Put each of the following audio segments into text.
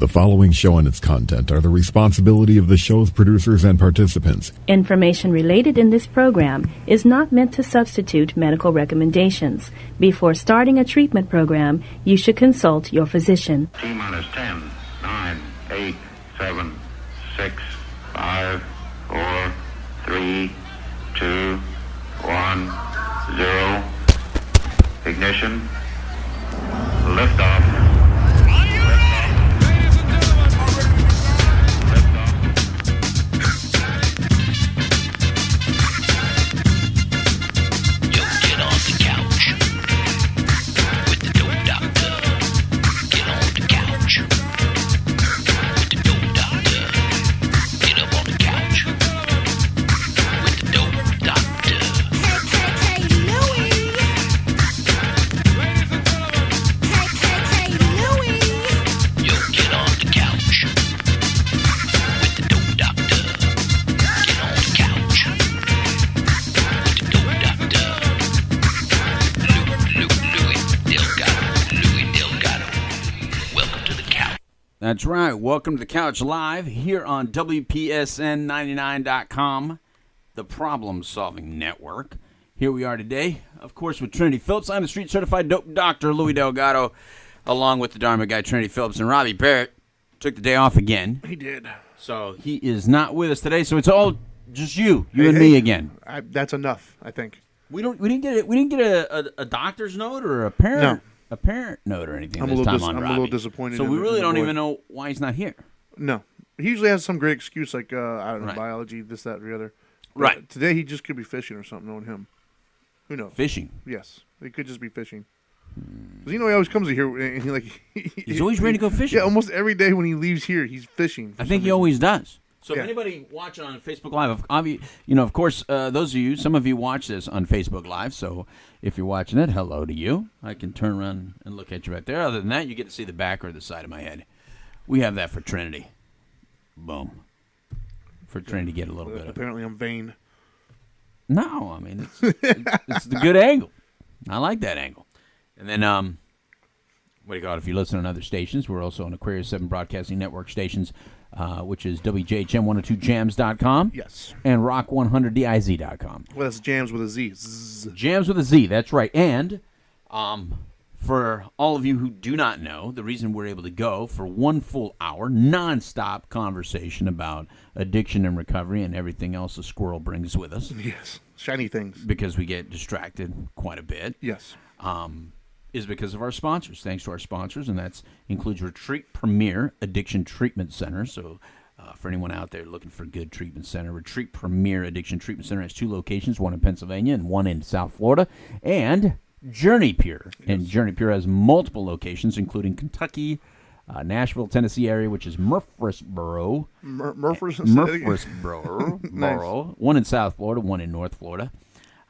The following show and its content are the responsibility of the show's producers and participants. Information related in this program is not meant to substitute medical recommendations. Before starting a treatment program, you should consult your physician. T-minus 10, 9, 8, 7, 6, 5, 4, 3, 2, 1, 0. Ignition. Liftoff. That's right. Welcome to the Couch Live here on WPSN99.com, the problem-solving network. Here we are today, of course, with Trinity Phillips. I'm the street-certified dope doctor, Louis Delgado, along with the Dharma guy, Trinity Phillips, and Robbie. Barrett took the day off again. He did. So he is not with us today, so it's all just you and me again. That's enough, I think. We didn't get a doctor's note or a parent. No. A parent note or anything. I'm a little disappointed. So we really don't even know why he's not here. No, he usually has some great excuse like I don't know, Right. biology, this, that, or the other. But Right. today he just could be fishing or something. Knowing him, who knows? Fishing. Yes, he could just be fishing. 'Cause he always comes here and He's always ready to go fishing. Yeah, almost every day when he leaves here, he's fishing. I think he always does. So Yeah. if anybody watching on Facebook Live, of course, those of you, some of you watch this on Facebook Live, so if you're watching it, hello to you. I can turn around and look at you right there. Other than that, you get to see the back or the side of my head. We have that for Trinity. Boom. For Trinity to get a little bit of... Apparently I'm vain. No, I mean, it's the good angle. I like that angle. And then, what do you call it? If you listen on other stations, we're also on Aquarius 7 Broadcasting Network stations, which is WJHM102jams.com. Yes. And Rock100DIZ.com. Well, that's jams with a Z. Zzz. Jams with a Z, that's right. And for all of you who do not know, the reason we're able to go for 1 full hour, nonstop conversation about addiction and recovery and everything else the squirrel brings with us. Yes. Shiny things. Because we get distracted quite a bit. Yes. Is because of our sponsors. Thanks to our sponsors, and that includes Retreat Premier Addiction Treatment Center. So for anyone out there looking for a good treatment center, Retreat Premier Addiction Treatment Center has 2 locations, one in Pennsylvania and one in South Florida, and Journey Pure. Yes. And Journey Pure has multiple locations, including Kentucky, Nashville, Tennessee area, which is Murfreesboro. Murfreesboro. Nice. One in South Florida, one in North Florida.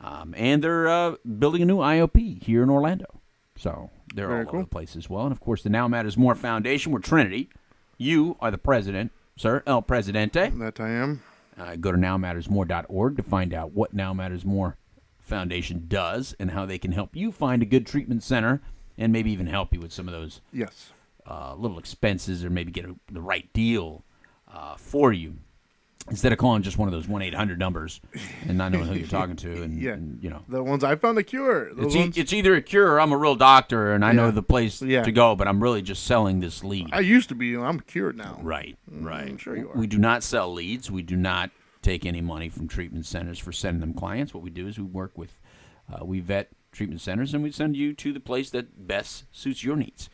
And they're building a new IOP here in Orlando. So they're Very all cool. over the place as well. And, of course, the Now Matters More Foundation. We're Trinity. You are the president, sir, El Presidente. That I am. Go to nowmattersmore.org to find out what Now Matters More Foundation does and how they can help you find a good treatment center and maybe even help you with some of those Yes. little expenses or maybe get the right deal for you. Instead of calling just one of those 1-800 numbers and not knowing who you're talking to, and you know, the ones I found a cure. It's either a cure or I'm a real doctor and I know the place Yeah. to go, but I'm really just selling this lead. I used to be. I'm cured now. Right. I'm sure you are. We do not sell leads. We do not take any money from treatment centers for sending them clients. What we do is we work with, we vet treatment centers and we send you to the place that best suits your needs,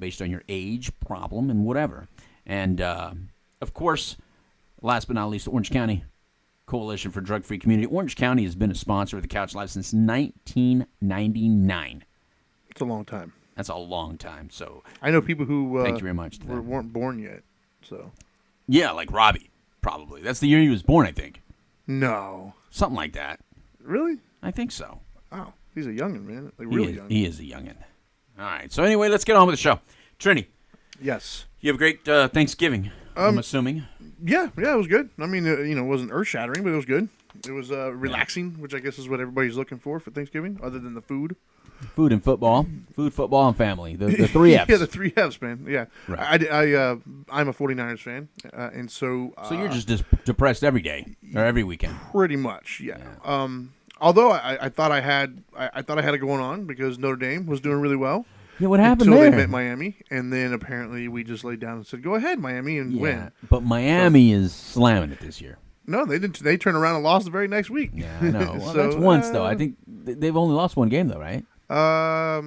based on your age, problem, and whatever. And of course, last but not least, the Orange County Coalition for Drug-Free Community. Orange County has been a sponsor of the Couch Live since 1999. It's a long time. That's a long time. So I know people who thank you very much to them. weren't born yet. So Yeah, like Robbie, probably. That's the year he was born, I think. no, Something like that. really? I think so. Oh, he's a youngin', man. Like really young. He is a youngin'. All right. So anyway, let's get on with the show. Trini, Yes. you have a great Thanksgiving, I'm assuming. Yeah, it was good. I mean, it wasn't earth-shattering, but it was good. It was relaxing, which I guess is what everybody's looking for Thanksgiving, other than the food. Food and football. Food, football, and family. The 3 F's. Yeah, the 3 F's, man. Yeah. Right. I'm a 49ers fan, and so So you're just depressed every day or every weekend. pretty much, yeah. Although I thought I had it going on because Notre Dame was doing really well. Yeah, what happened until there? they met Miami, and then apparently we just laid down and said, "Go ahead, Miami, and win." But Miami is slamming it this year. No, they didn't. They turned around and lost the very next week. Yeah, I know. Well, So, that's once though. I think they've only lost one game though, right? I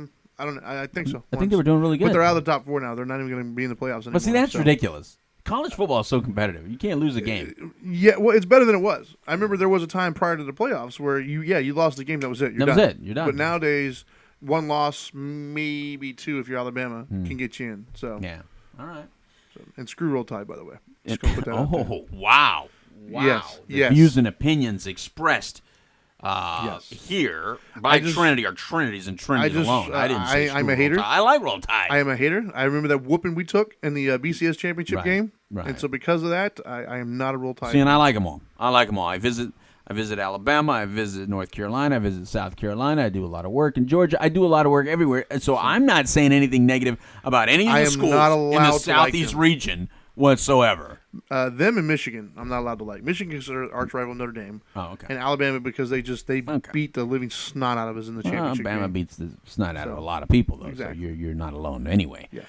don't know. I think so. I think they were doing really good. But they're out of the top 4 now. They're not even going to be in the playoffs anymore. But see, that's so. ridiculous. College football is so competitive. You can't lose a game. Yeah, well, it's better than it was. I remember there was a time prior to the playoffs where you lost the game. That was it. You're That was done. it. You're done. But nowadays, one loss, maybe 2 if you're Alabama, can get you in. So Yeah. All right. and screw Roll Tide, by the way. Just gonna put that out there. Oh, wow. Wow. Yes, The yes. views and opinions expressed Yes. here by Trinity are Trinities and Trinities alone. I didn't say I'm a screw hater. Roll Tide. I like Roll Tide. I am a hater. I remember that whooping we took in the BCS championship Right, game, right. and so because of that, I am not a Roll Tide. See, and I like them all. I visit Alabama. I visit North Carolina. I visit South Carolina. I do a lot of work in Georgia. I do a lot of work everywhere. And so I'm not saying anything negative about any of I the am schools not in allowed the to like Southeast them. region whatsoever. Them in Michigan, I'm not allowed to like. Michigan is our arch rival Notre Dame. Oh, okay. And Alabama because they Okay. beat the living snot out of us in the Well, championship Alabama game. beats the snot out of a lot of people, though. Exactly. So you're not alone anyway. Yes.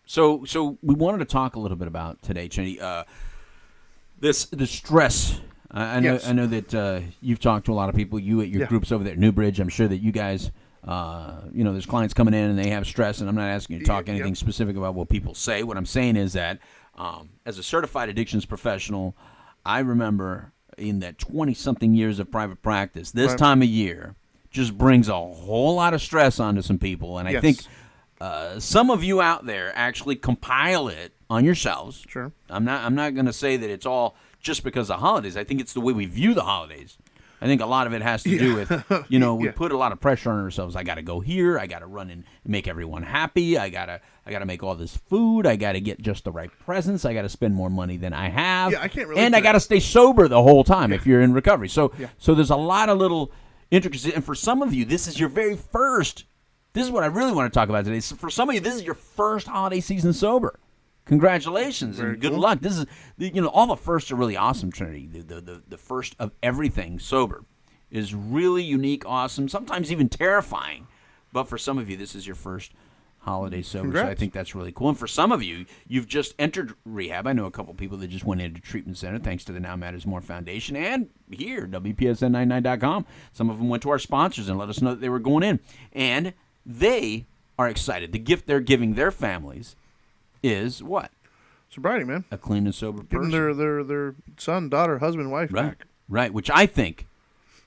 So we wanted to talk a little bit about today, Trinity. The stress. I know. Yes. I know that you've talked to a lot of people. You at your Yeah. groups over there at Newbridge. I'm sure that you guys, there's clients coming in and they have stress. And I'm not asking you to talk anything specific about what people say. What I'm saying is that as a certified addictions professional, I remember in that 20-something years of private practice, this Right. time of year just brings a whole lot of stress onto some people. And I Yes. think some of you out there actually compile it on yourselves. Sure. I'm not going to say that it's all just because of holidays. I think it's the way we view the holidays. I think a lot of it has to do with, we Yeah. put a lot of pressure on ourselves. I got to go here. I got to run and make everyone happy. I got to make all this food. I got to get just the right presents. I got to spend more money than I have. Yeah, I can't relate And to I got to that. stay sober the whole time if you're in recovery. So, Yeah. so there's a lot of little intricacies. And for some of you, this is your very first. This is what I really want to talk about today. So for some of you, this is your first holiday season sober. Congratulations Very and good cool. luck. This is, all the firsts are really awesome, Trinity. The first of everything sober is really unique, awesome, sometimes even terrifying. But for some of you, this is your first holiday sober, so I Congrats. think that's really cool. And for some of you, you've just entered rehab. I know a couple people that just went into treatment center thanks to the Now Matters More Foundation and here, WPSN99.com. Some of them went to our sponsors and let us know that they were going in. And they are excited. The gift they're giving their families is what? Sobriety, man. A clean and sober Give them person. their son, daughter, husband, wife Right, back. right, which I think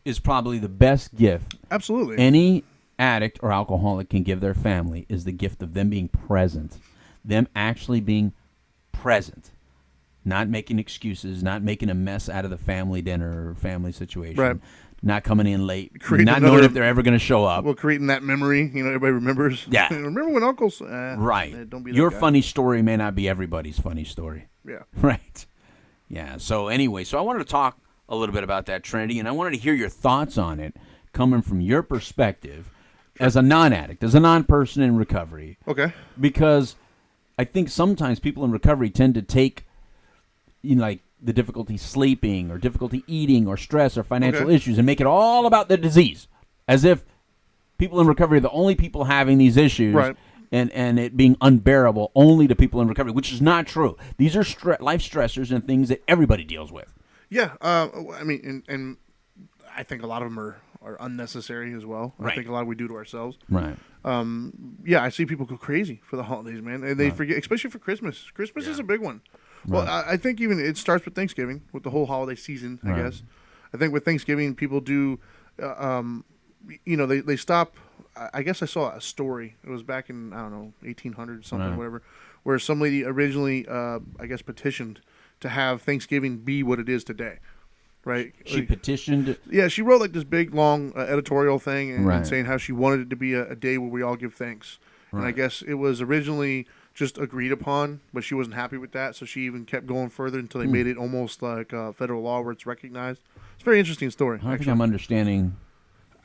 is probably the best gift Absolutely. any addict or alcoholic can give their family is the gift of them being present, them actually being present, not making excuses, not making a mess out of the family dinner or family situation, Right. not coming in late, Creating not knowing another- if they're ever going to show up. Well, creating that memory, everybody remembers. Yeah. Remember when Uncle's... Right. Don't be that Your guy. funny story may not be everybody's funny story. Yeah. Right. Yeah. So anyway, I wanted to talk a little bit about that, Trinity, and I wanted to hear your thoughts on it coming from your perspective as a non-addict, as a non-person in recovery. Okay. Because I think sometimes people in recovery tend to take, like the difficulty sleeping or difficulty eating or stress or financial Okay. issues and make it all about the disease, as if people in recovery are the only people having these issues. Right. And it being unbearable only to people in recovery, which is not true. These are life stressors and things that everybody deals with. Yeah. I mean, and I think a lot of them are unnecessary as well. Right. I think a lot we do to ourselves. Right. Yeah, I see people go crazy for the holidays, man. And they forget, especially for Christmas. Christmas is a big one. Well, I think even it starts with Thanksgiving, with the whole holiday season, I guess. I think with Thanksgiving, people do, they stop. I guess I saw a story. It was back in, 1800 something, whatever, where some lady originally, I guess, petitioned to have Thanksgiving be what it is today. Right? She petitioned. Yeah, she wrote like this big, long editorial thing and Right. saying how she wanted it to be a day where we all give thanks. And I Right. guess it was originally just agreed upon, but she wasn't happy with that, so she even kept going further until they made it almost like federal law where it's recognized. It's a very interesting story. I think actually. I'm understanding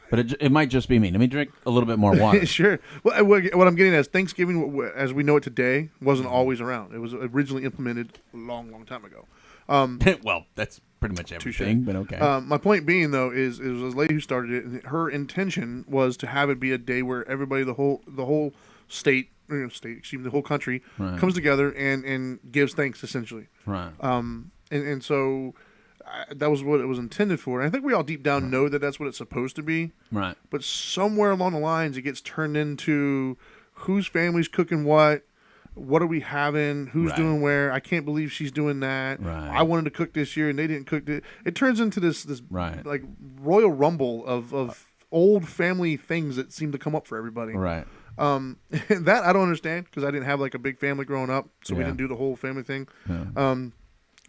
But it might just be me. Let me drink a little bit more water. Sure. Well, what I'm getting at is Thanksgiving, as we know it today, wasn't always around. It was originally implemented a long, long time ago. Well, that's pretty much everything, but okay. My point being, though, is it was a lady who started it, and her intention was to have it be a day where everybody, the whole state, the whole country, comes together and gives thanks, essentially. Right. And so that was what it was intended for. And I think we all deep down know that that's what it's supposed to be. Right. But somewhere along the lines, it gets turned into whose family's cooking what are we having, who's doing where. I can't believe she's doing that. Right. I wanted to cook this year, and they didn't cook it. It turns into this like royal rumble of old family things that seem to come up for everybody. Right. That I don't understand because I didn't have like a big family growing up, so we didn't do the whole family thing. Yeah.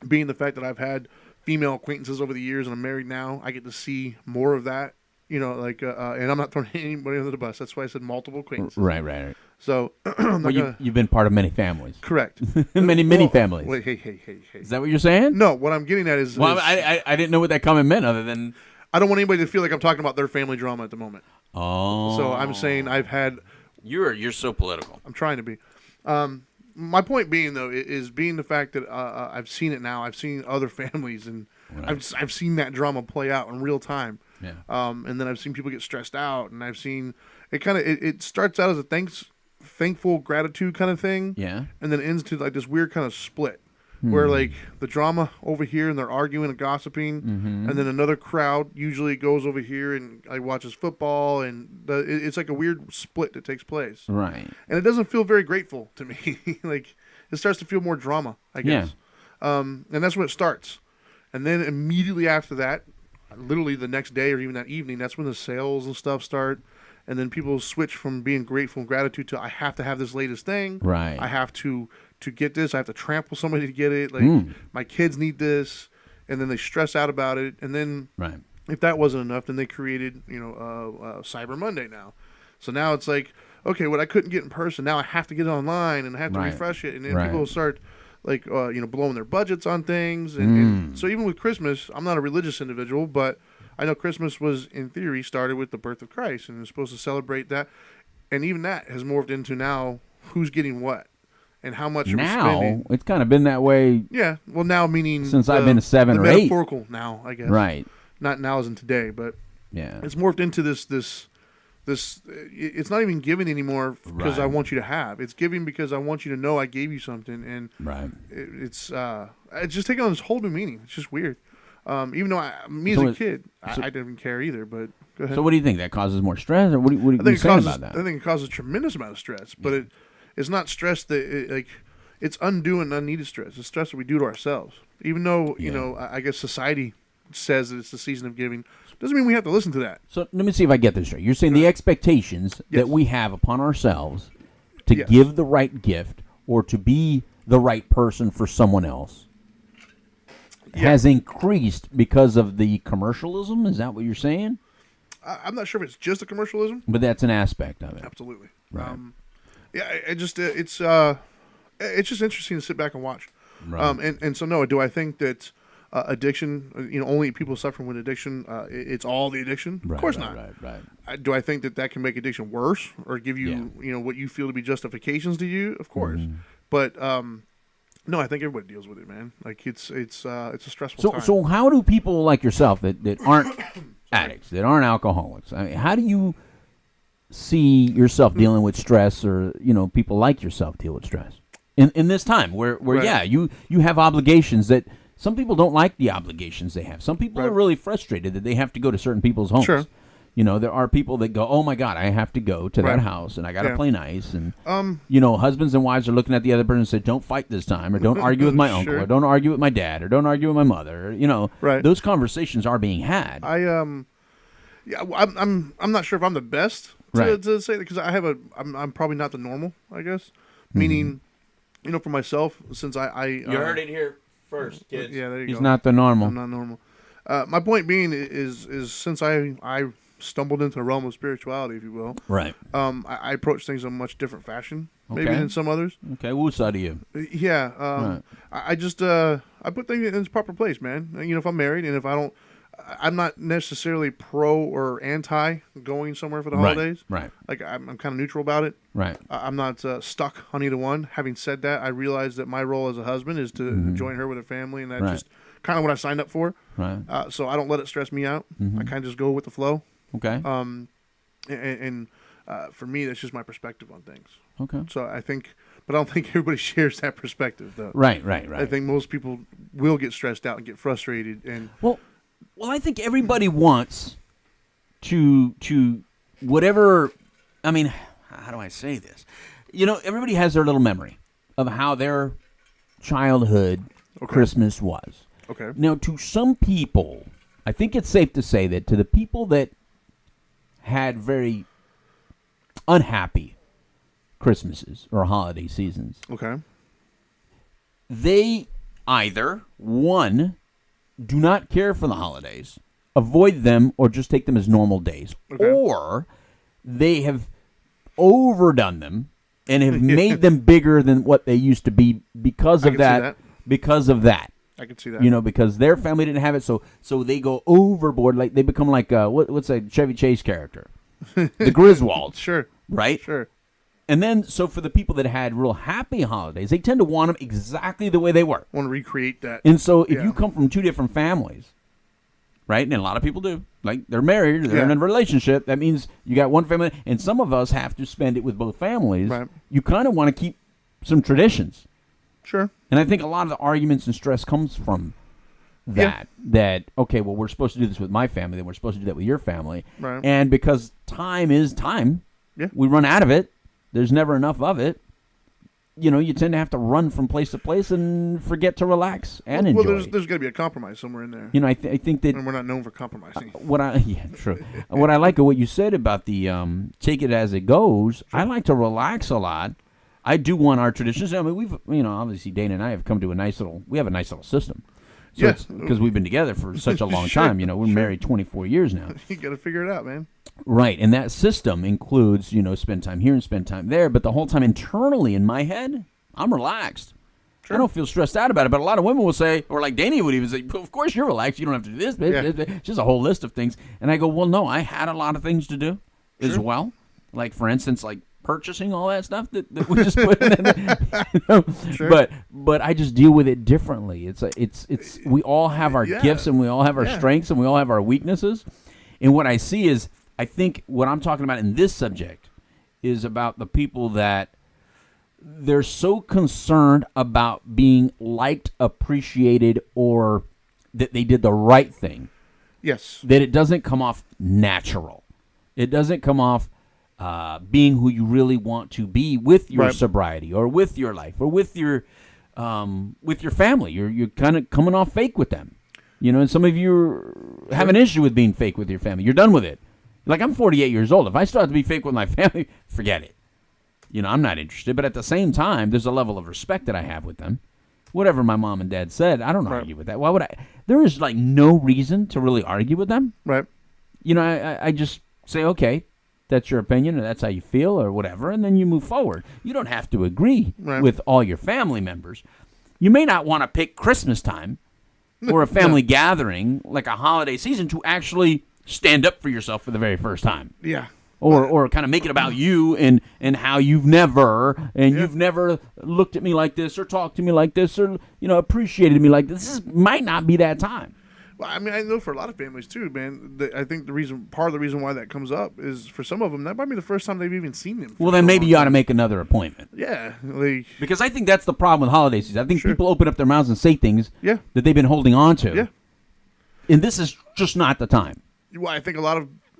Being the fact that I've had female acquaintances over the years and I'm married now, I get to see more of that. And I'm not throwing anybody under the bus. That's why I said multiple acquaintances. Right. So you've been part of many families. Correct. many families. Wait, hey. Is that what you're saying? No, what I'm getting at is... Well, I didn't know what that comment meant other than... I don't want anybody to feel like I'm talking about their family drama at the moment. Oh. So I'm saying I've had... You're so political. I'm trying to be. My point being, though, is being the fact that I've seen it now. I've seen other families, and I've seen that drama play out in real time. Yeah. And then I've seen people get stressed out, and I've seen it kind of it starts out as a thankful gratitude kind of thing. Yeah. And then ends to like this weird kind of split where like the drama over here and they're arguing and gossiping, and then another crowd usually goes over here and like watches football, and it's like a weird split that takes place. Right. And it doesn't feel very grateful to me. Like it starts to feel more drama, I guess. Yeah. And that's when it starts. And then immediately after that, literally the next day or even that evening, that's when the sales and stuff start. And then people switch from being grateful and gratitude to I have to have this latest thing. Right. I have to get this. I have to trample somebody to get it. Like my kids need this. And then they stress out about it. And then if that wasn't enough, then they created, Cyber Monday now. So now it's like, okay, what I couldn't get in person, now I have to get it online and I have to refresh it. And then people start like, blowing their budgets on things. And so even with Christmas, I'm not a religious individual, but I know Christmas was, in theory, started with the birth of Christ, and it's supposed to celebrate that. And even that has morphed into now who's getting what and how much are we spending. It's kind of been that way. Yeah, well, now meaning since I've been 7 or 8. Metaphorical now, I guess. Right. Not now as in today, but it's morphed into this. It's not even giving anymore because I want you to have. It's giving because I want you to know I gave you something, and it's just taking on this whole new meaning. It's just weird. Even though as a kid, I didn't care either. But go ahead. So what do you think? That causes more stress, or what are you saying about that? I think it causes a tremendous amount of stress, but it's not stress that it's undue and unneeded stress. It's stress that we do to ourselves. Even though I guess society says that it's the season of giving, doesn't mean we have to listen to that. So let me see if I get this straight. You're saying the expectations that we have upon ourselves to give the right gift or to be the right person for someone else has increased because of the commercialism? Is that what you're saying? I'm not sure if it's just the commercialism, but that's an aspect of it. Absolutely. Right. It's just interesting to sit back and watch. Right. And so no, do I think that addiction, only people suffering with addiction, it's all the addiction? Of course not. Right. Do I think that can make addiction worse or give you, what you feel to be justifications to you? Of course. But no, I think everybody deals with it, man. Like it's a stressful time. So how do people like yourself that aren't addicts, that aren't alcoholics, I mean, how do you see yourself dealing with stress, or people like yourself deal with stress in this time where you have obligations that some people don't like the obligations they have. Some people are really frustrated that they have to go to certain people's homes. Sure. There are people that go, oh my God, I have to go to that house and I got to play nice. And, husbands and wives are looking at the other person and say, don't fight this time, or don't argue with my uncle, or don't argue with my dad, or don't argue with my mother. Those conversations are being had. I'm not sure if I'm the best to say that, because I'm probably not the normal, I guess. Meaning, for myself, since you heard it here first, kids. Yeah, there you go. He's not the normal. I'm not normal. My point being is since I stumbled into the realm of spirituality, if you will. Right. I approach things in a much different fashion, maybe than some others. Okay, whose side are you? Yeah. I just I put things in its proper place, man. If I'm married and if I don't, I'm not necessarily pro or anti going somewhere for the holidays. Right. Like I'm kind of neutral about it. Right. I'm not stuck on either one. Having said that, I realize that my role as a husband is to join her with her family, and that's just kind of what I signed up for. Right. So I don't let it stress me out. I kind of just go with the flow. Okay. And for me, that's just my perspective on things. Okay. So I think, but I don't think everybody shares that perspective, though. Right. I think most people will get stressed out and get frustrated. And well, I think everybody wants to whatever. I mean, how do I say this? Everybody has their little memory of how their childhood Christmas was. Okay. Now, to some people, I think it's safe to say that to the people that had very unhappy Christmases or holiday seasons, okay, they either, one, do not care for the holidays, avoid them, or just take them as normal days, or they have overdone them and have made them bigger than what they used to be because of that. Because of that. I can see that. Because their family didn't have it, so they go overboard. Like they become like what's a Chevy Chase character, the Griswolds. Sure. Right. Sure. And then, so for the people that had real happy holidays, they tend to want them exactly the way they were. Want to recreate that. And so, if you come from two different families, right, and a lot of people do, like they're married, or they're in a relationship, that means you got one family, and some of us have to spend it with both families. Right. You kind of want to keep some traditions. Sure. And I think a lot of the arguments and stress comes from that. That, okay, well, we're supposed to do this with my family, then we're supposed to do that with your family. Right. And because time is time, we run out of it. There's never enough of it. You tend to have to run from place to place and forget to relax and enjoy. Well, there's got to be a compromise somewhere in there. I think that... And we're not known for compromising. True. What I like of what you said about the take it as it goes, I like to relax a lot. I do want our traditions. I mean, we've, obviously Dana and I have come to we have a nice little system. So because we've been together for such a long time. We're married 24 years now. You got to figure it out, man. Right, and that system includes, spend time here and spend time there, but the whole time internally in my head, I'm relaxed. Sure. I don't feel stressed out about it, but a lot of women will say, or like Danny would even say, of course you're relaxed, you don't have to do this. It's just a whole list of things. And I go, well, no, I had a lot of things to do as well. Like, for instance, like purchasing all that stuff that we just put in. Sure. But I just deal with it differently. It's we all have our gifts, and we all have our strengths, and we all have our weaknesses. And what I see is, I think what I'm talking about in this subject is about the people that they're so concerned about being liked, appreciated, or that they did the right thing. Yes. That it doesn't come off natural. It doesn't come off being who you really want to be with your sobriety or with your life or with your family. You're kind of coming off fake with them. And some of you have an issue with being fake with your family. You're done with it. Like, I'm 48 years old. If I start to be fake with my family, forget it. I'm not interested. But at the same time, there's a level of respect that I have with them. Whatever my mom and dad said, I don't argue with that. Why would I? There is, like, no reason to really argue with them. Right. I just say, okay, that's your opinion, or that's how you feel, or whatever, and then you move forward. You don't have to agree with all your family members. You may not want to pick Christmas time or a family gathering, like a holiday season, to actually stand up for yourself for the very first time. Yeah. Or kind of make it about you and how you've never looked at me like this or talked to me like this or appreciated me like this. This might not be that time. Well, I mean, I know for a lot of families too, man. I think part of the reason why that comes up is for some of them that might be the first time they've even seen him. Well, then maybe you ought to make another appointment. Yeah, because I think that's the problem with holiday season. I think people open up their mouths and say things that they've been holding on to. Yeah, and this is just not the time. Well, I think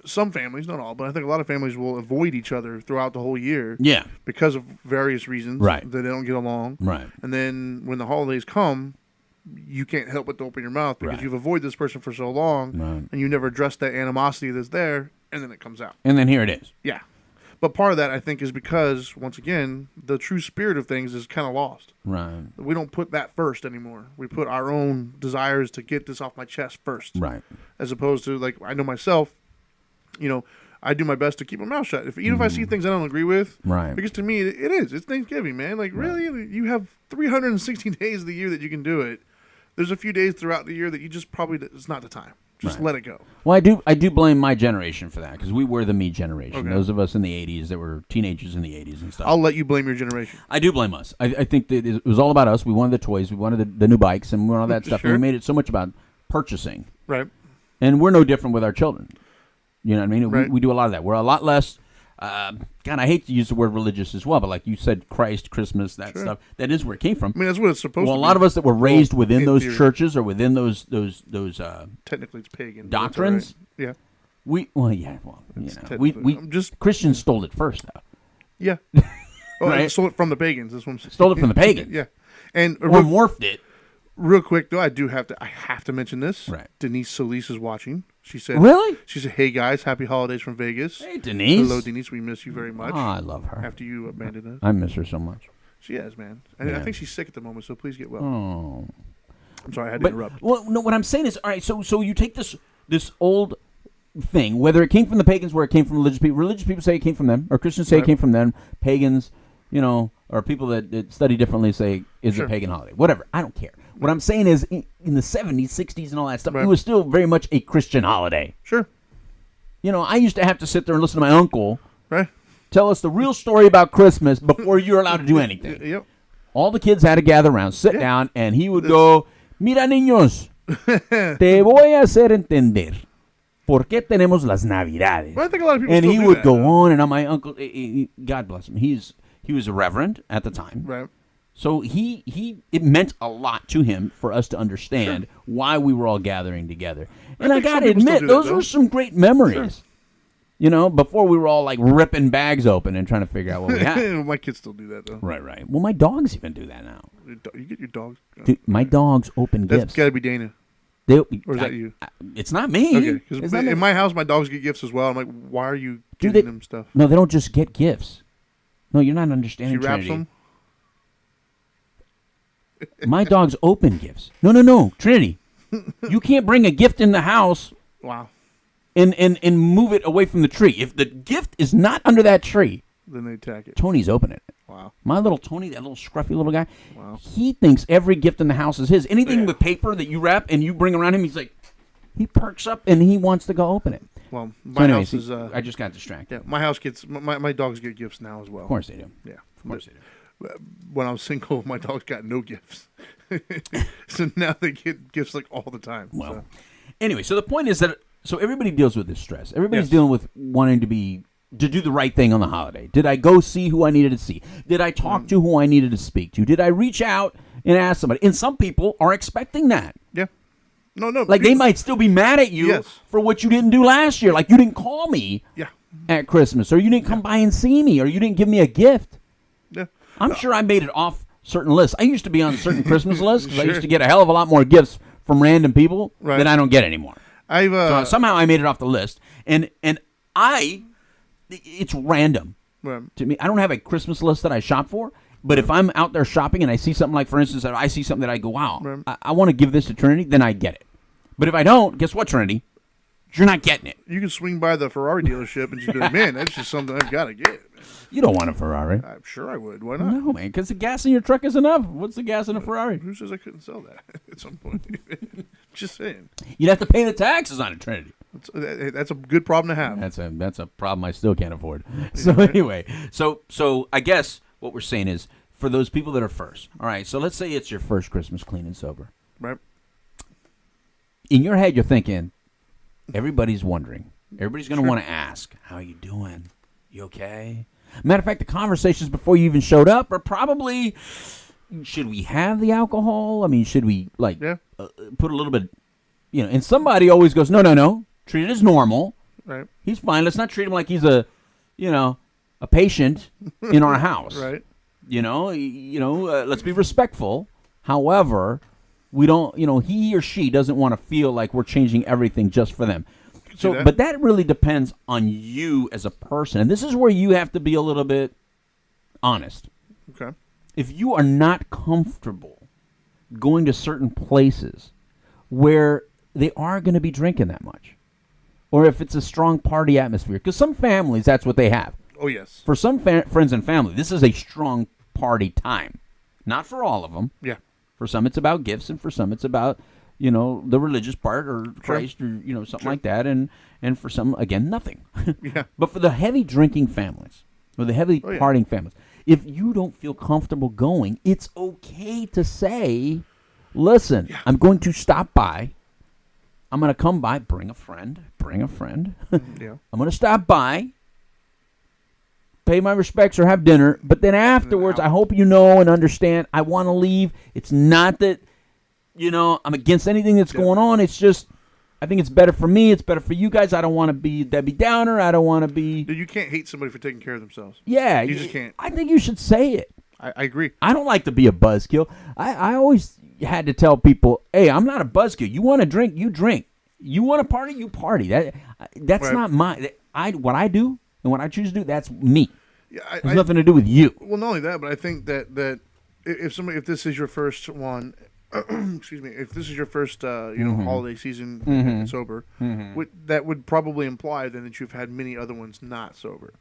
some families, not all, but I think a lot of families will avoid each other throughout the whole year. Yeah, because of various reasons. Right, that they don't get along. Right, and then when the holidays come, you can't help but to open your mouth because you've avoided this person for so long, and you never addressed that animosity that's there, and then it comes out. And then here it is. Yeah. But part of that, I think, is because, once again, the true spirit of things is kind of lost. Right. We don't put that first anymore. We put our own desires to get this off my chest first. Right. As opposed to, like, I know myself, I do my best to keep my mouth shut. Even if I see things I don't agree with, because to me, it is. It's Thanksgiving, man. Like, really? You have 360 days of the year that you can do it. There's a few days throughout the year that you just probably, it's not the time. Just let it go. Well, I do blame my generation for that because we were the me generation. Okay. Those of us in the 80s that were teenagers in the 80s and stuff. I'll let you blame your generation. I do blame us. I think that it was all about us. We wanted the toys. We wanted the new bikes and all that stuff. Sure. And we made it so much about purchasing. Right. And we're no different with our children. You know what I mean? Right. We do a lot of that. We're a lot less... God, I hate to use the word religious as well, but like you said, Christ, Christmas, that stuff, that is where it came from. I mean, that's what it's supposed to be. Well, a lot of us that were raised within those churches or within those technically it's pagan doctrines. Right. Yeah. Christians stole it first, though. Yeah. Right? Stole it from the pagans. This one stole it from the pagans. Yeah. And or morphed it. Real quick though, I have to mention this. Right. Denise Solis is watching. She said, "Really?" She said, "Hey guys, happy holidays from Vegas." Hey Denise. Hello Denise, we miss you very much. Oh, I love her. After you abandoned us, I miss her so much. She has, man. I think she's sick at the moment, so please get well. Oh, I'm sorry, I had to interrupt. Well, no, what I'm saying is, all right. So you take this old thing, whether it came from the pagans, where it came from religious people. Religious people say it came from them, or Christians say it came from them. Pagans, or people that study differently say it's a pagan holiday. Whatever, I don't care. What I'm saying is, in the 70s, 60s, and all that stuff, it was still very much a Christian holiday. Sure. I used to have to sit there and listen to my uncle tell us the real story about Christmas before you were allowed to do anything. Yep. All the kids had to gather around, sit down, and he would go, "Mira, niños, te voy a hacer entender por qué tenemos las Navidades." Well, I think a lot of people and still he do would that, go on, and my uncle, God bless him, he was a reverend at the time. Right. So it meant a lot to him for us to understand why we were all gathering together. And I got to admit, those were some great memories. Sure. Before we were all like ripping bags open and trying to figure out what we had. My kids still do that, though. Right. Well, my dogs even do that now. You get your dogs. Dude, my dogs open gifts. That's got to be Dana. Or is that you? It's not me. Okay, because in my house, my dogs get gifts as well. I'm like, why are you giving them stuff? No, they don't just get gifts. No, you're not understanding. She wraps Trinity. them? My dogs open gifts. No, Trinity. You can't bring a gift in the house. Wow. And move it away from the tree. If the gift is not under that tree, then they tack it. Tony's opening it. Wow. My little Tony, that little scruffy little guy, wow. He thinks every gift in the house is his. Anything with paper that you wrap and you bring around him, he's like, he perks up and he wants to go open it. Well, my house is... I just got distracted. Yeah, my house gets... My dogs get gifts now as well. Of course they do. Yeah. Of course they do. When I was single, my dogs got no gifts. So now they get gifts like all the time. Well, anyway, so the point is that everybody deals with this stress. Everybody's dealing with wanting to do the right thing on the holiday. Did I go see who I needed to see? Did I talk to who I needed to speak to? Did I reach out and ask somebody? And some people are expecting that. Yeah. No. Like they might still be mad at you for what you didn't do last year. Like you didn't call me at Christmas, or you didn't come by and see me, or you didn't give me a gift. Yeah. I'm sure I made it off certain lists. I used to be on certain Christmas lists because I used to get a hell of a lot more gifts from random people that I don't get anymore. So somehow I made it off the list, and it's random to me. I don't have a Christmas list that I shop for, but if I'm out there shopping and I see something like, for instance, I see something that I go, wow, I want to give this to Trinity, then I get it. But if I don't, guess what, Trinity? You're not getting it. You can swing by the Ferrari dealership and just be like, man, that's just something I've got to get. Man. You don't want a Ferrari. I'm sure I would. Why not? No, man, because the gas in your truck is enough. What's the gas in a Ferrari? Who says I couldn't sell that at some point? Just saying. You'd have to pay the taxes on it, Trinity. That's a good problem to have. That's a problem I still can't afford. So anyway, so I guess what we're saying is, for those people that are first, all right, so let's say it's your first Christmas clean and sober. Right. In your head, you're thinking, everybody's wondering. Everybody's going to want to ask, how you doing? You okay? Matter of fact, the conversations before you even showed up are probably, should we have the alcohol? I mean, should we, put a little bit, and somebody always goes, no, treat it as normal. Right. He's fine. Let's not treat him like he's a patient in our house. Right. Let's be respectful. However, we don't, he or she doesn't want to feel like we're changing everything just for them. So, but that really depends on you as a person. And this is where you have to be a little bit honest. Okay. If you are not comfortable going to certain places where they are going to be drinking that much, or if it's a strong party atmosphere, because some families, that's what they have. Oh, yes. For some friends and family, this is a strong party time. Not for all of them. Yeah. For some, it's about gifts, and for some, it's about, the religious part or Christ or something like that, and for some, again, nothing. Yeah. But for the heavy drinking families or the heavy partying families, if you don't feel comfortable going, it's okay to say, listen, I'm going to stop by. I'm going to come by. Bring a friend. Yeah. I'm going to stop by, pay my respects or have dinner. But then afterwards, I hope you know and understand, I want to leave. It's not that, I'm against anything that's going on. It's just, I think it's better for me. It's better for you guys. I don't want to be Debbie Downer. I don't want to be. You can't hate somebody for taking care of themselves. Yeah. You just can't. I think you should say it. I agree. I don't like to be a buzzkill. I always had to tell people, hey, I'm not a buzzkill. You want to drink, you drink. You want to party, you party. That's right. not my. What I do and what I choose to do, that's me. Yeah, it has nothing to do with you. Well, not only that, but I think that if this is your first one, excuse me, if this is your first holiday season sober, that would probably imply then that you've had many other ones not sober.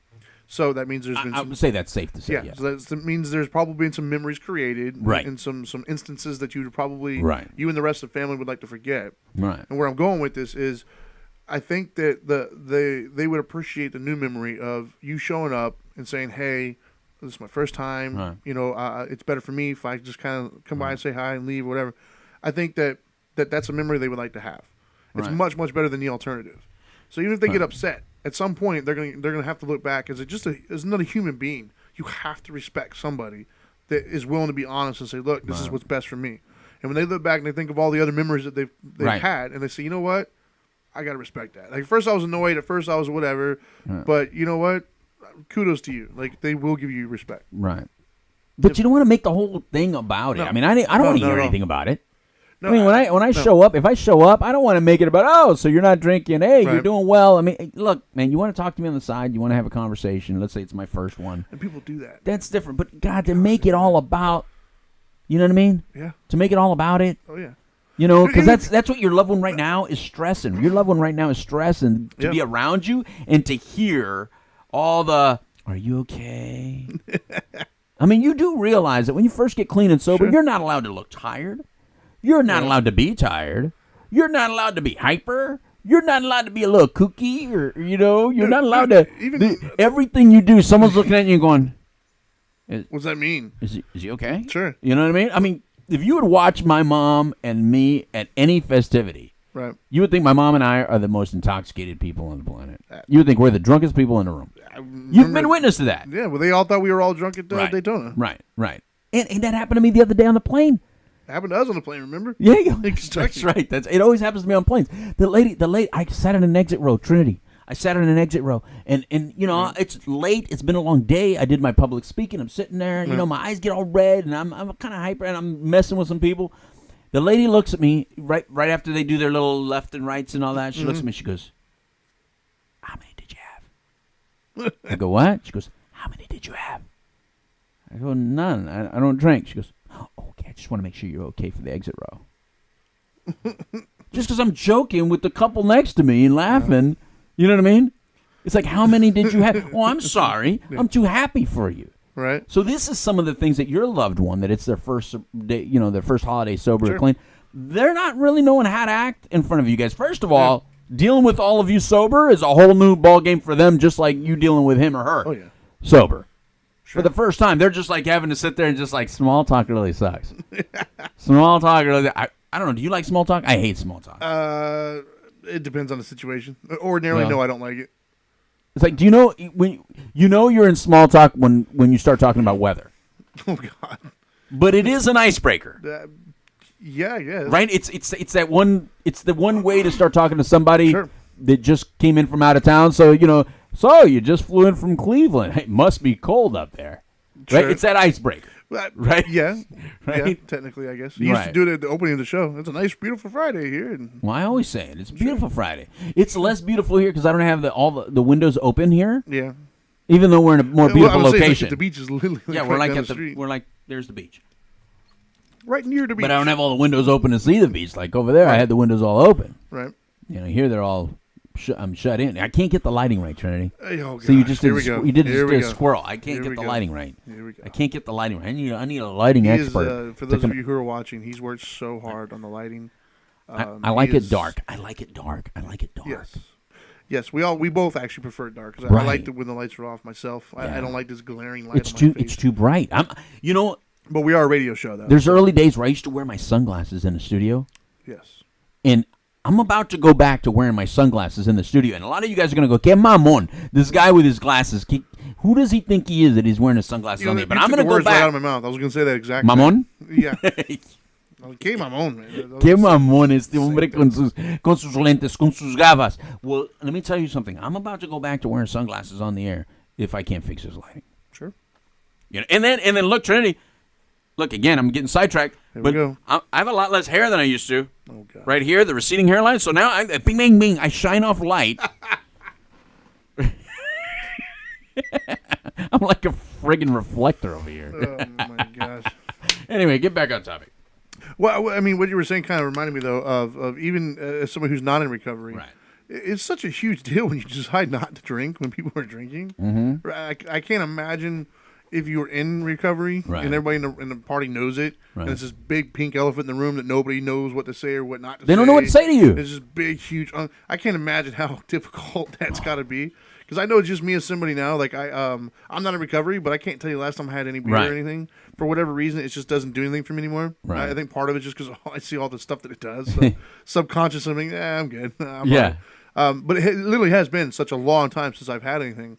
So that means there's been. I would say that's safe to say. Yeah, so that means there's probably been some memories created, right? And some instances that you would probably, you and the rest of the family would like to forget, right? And where I'm going with this is, I think that they would appreciate the new memory of you showing up and saying, "Hey, this is my first time. Right. It's better for me if I just kind of come by and say hi and leave, or whatever." I think that's a memory they would like to have. It's much better than the alternative. So even if they get upset, at some point they're gonna have to look back as as another human being. You have to respect somebody that is willing to be honest and say, "Look, this is what's best for me." And when they look back and they think of all the other memories that they've had, and they say, "You know what? I gotta respect that." Like, at first I was annoyed, at first I was whatever, but you know what? Kudos to you. Like, they will give you respect. Right. But you don't want to make the whole thing about it. No. I mean, I don't want to hear anything about it. No, I mean, when I show up, if I show up, I don't want to make it about, so you're not drinking. Hey, you're doing well. I mean, look, man, you want to talk to me on the side. You want to have a conversation. Let's say it's my first one. And people do that. That's different. But, God, to make it all about, you know what I mean? Yeah. To make it all about it. Oh, yeah. Because that's what your loved one right now is stressing. Your loved one right now is stressing to be around you and to hear all the, are you okay? I mean, you do realize that when you first get clean and sober, you're not allowed to look tired. You're not allowed to be tired. You're not allowed to be hyper. You're not allowed to be a little kooky, or you're not allowed to. Everything you do, someone's looking at you and going, "What's that mean? Is he okay?" Sure. You know what I mean? I mean, if you would watch my mom and me at any festivity, right, you would think my mom and I are the most intoxicated people on the planet. You would think we're the drunkest people in the room. You've been witness to that. Yeah, well, they all thought we were all drunk at Daytona. Right. And that happened to me the other day on the plane. It happened to us on the plane, remember? Yeah, that's right. It always happens to me on planes. The lady, I sat in an exit row, Trinity. I sat in an exit row, and it's late. It's been a long day. I did my public speaking. I'm sitting there, my eyes get all red, and I'm kind of hyper, and I'm messing with some people. The lady looks at me right after they do their little left and rights and all that. She looks at me. She goes, "How many did you have?" I go, "What?" She goes, "How many did you have?" I go, "None. I don't drink." She goes, "Okay, I just want to make sure you're okay for the exit row." Just because I'm joking with the couple next to me and laughing, you know what I mean? It's like, how many did you have? Oh, I'm sorry. I'm too happy for you. Right. So this is some of the things that your loved one, that it's their first day, their first holiday sober or clean, they're not really knowing how to act in front of you guys. First of all, dealing with all of you sober is a whole new ball game for them, just like you dealing with him or her. Oh, yeah. Sober. Sure. For the first time, they're just like having to sit there and just like, small talk really sucks. Small talk really. I don't know. Do you like small talk? I hate small talk. It depends on the situation. Ordinarily, no, I don't like it. It's like, do you know when you're in small talk when you start talking about weather? Oh God! But it is an icebreaker. Yeah. Right? It's that one. It's the one way to start talking to somebody that just came in from out of town. So so you just flew in from Cleveland. It must be cold up there, right? It's that icebreaker. Right? Yeah. Right? Yeah, technically, I guess. You used to do it at the opening of the show. It's a nice, beautiful Friday here. Well, I always say it. It's a beautiful Friday. It's less beautiful here because I don't have all the windows open here. Yeah. Even though we're in a more beautiful location. Like the beach is literally we're like down the street. We're like, there's the beach. Right near the beach. But I don't have all the windows open to see the beach. Like over there, I had the windows all open. Right. Here they're all... I'm shut in. I can't get the lighting right, Trinity. Oh, so you just did a go. Squirrel. I can't get the lighting right. Here we go. I can't get the lighting right. I need a lighting expert. For those of you who are watching, he's worked so hard on the lighting. I like it dark. I like it dark. I like it dark. Yes. We both actually prefer it dark because I like it when the lights are off myself. I don't like this glaring light. It's on my face. It's too bright. But we are a radio show though. There's early days where I used to wear my sunglasses in the studio. Yes. And I'm about to go back to wearing my sunglasses in the studio, and a lot of you guys are going to go, "Que mamon, this guy with his glasses. Who does he think he is that he's wearing his sunglasses on there?" But I'm going to go back. Right out of my mouth. I was going to say that exactly. Mamon? Yeah. Que mamón, man. Que mamón este hombre con sus lentes, con sus gafas. Well, let me tell you something. I'm about to go back to wearing sunglasses on the air if I can't fix his lighting. Sure. And then look, Trinity. Look, again, I'm getting sidetracked. Here we go. I have a lot less hair than I used to. Oh, God. Right here, the receding hairline. So now, bing, bing, bing, I shine off light. I'm like a friggin' reflector over here. Oh, my gosh. Anyway, get back on topic. Well, I mean, what you were saying kind of reminded me, though, of even as somebody who's not in recovery. Right. It's such a huge deal when you decide not to drink when people are drinking. Mm-hmm. I can't imagine if you were in recovery and everybody in the party knows it, and it's this big pink elephant in the room that nobody knows what to say or what not to say. They don't know what to say to you. It's this big, huge. I can't imagine how difficult that's got to be. Because I know it's just me as somebody now. Like I'm not in recovery, but I can't tell you last time I had any beer or anything. For whatever reason, it just doesn't do anything for me anymore. Right. I think part of it is just because I see all the stuff that it does. So subconscious, I'm like, I'm good. I'm yeah. right. But it literally has been such a long time since I've had anything.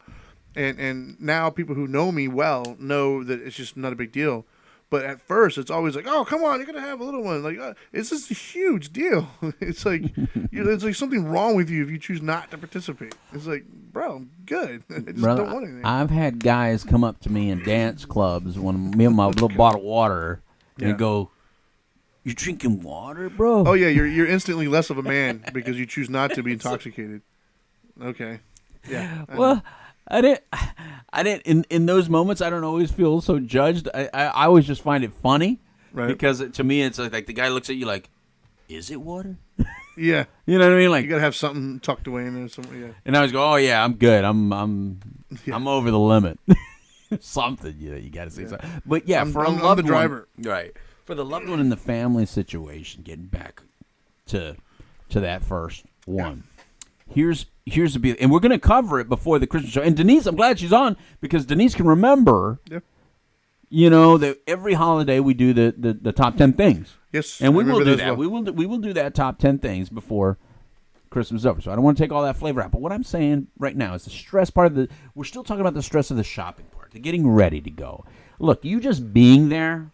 And now people who know me well know that it's just not a big deal. But at first, it's always like, oh, come on, you're going to have a little one. Like, it's just a huge deal. It's like it's like something wrong with you if you choose not to participate. It's like, bro, I'm good. I just Brother, don't want anything. I've had guys come up to me in dance clubs when me and my little bottle of water and go, "You drinking water, bro?" Oh, yeah, you're instantly less of a man because you choose not to be intoxicated. Okay. Yeah. Well, I didn't. In those moments, I don't always feel so judged. I always just find it funny, because to me, it's like the guy looks at you like, "Is it water?" Yeah. You know what I mean? Like you gotta have something tucked away in there somewhere. Yeah. And I always go, "Oh yeah, I'm good. I'm over the limit." Something you got to say. Something. But yeah, I'm loved the driver, right? For the loved one in the family situation, getting back to that first one. Here's the deal, and we're going to cover it before the Christmas show. And Denise, I'm glad she's on because Denise can remember, that every holiday we do the top 10 things. Yes, and we will do that. Well. We will do that top 10 things before Christmas is over. So I don't want to take all that flavor out. But what I'm saying right now is the stress part of we're still talking about the stress of the shopping part, the getting ready to go. Look, you just being there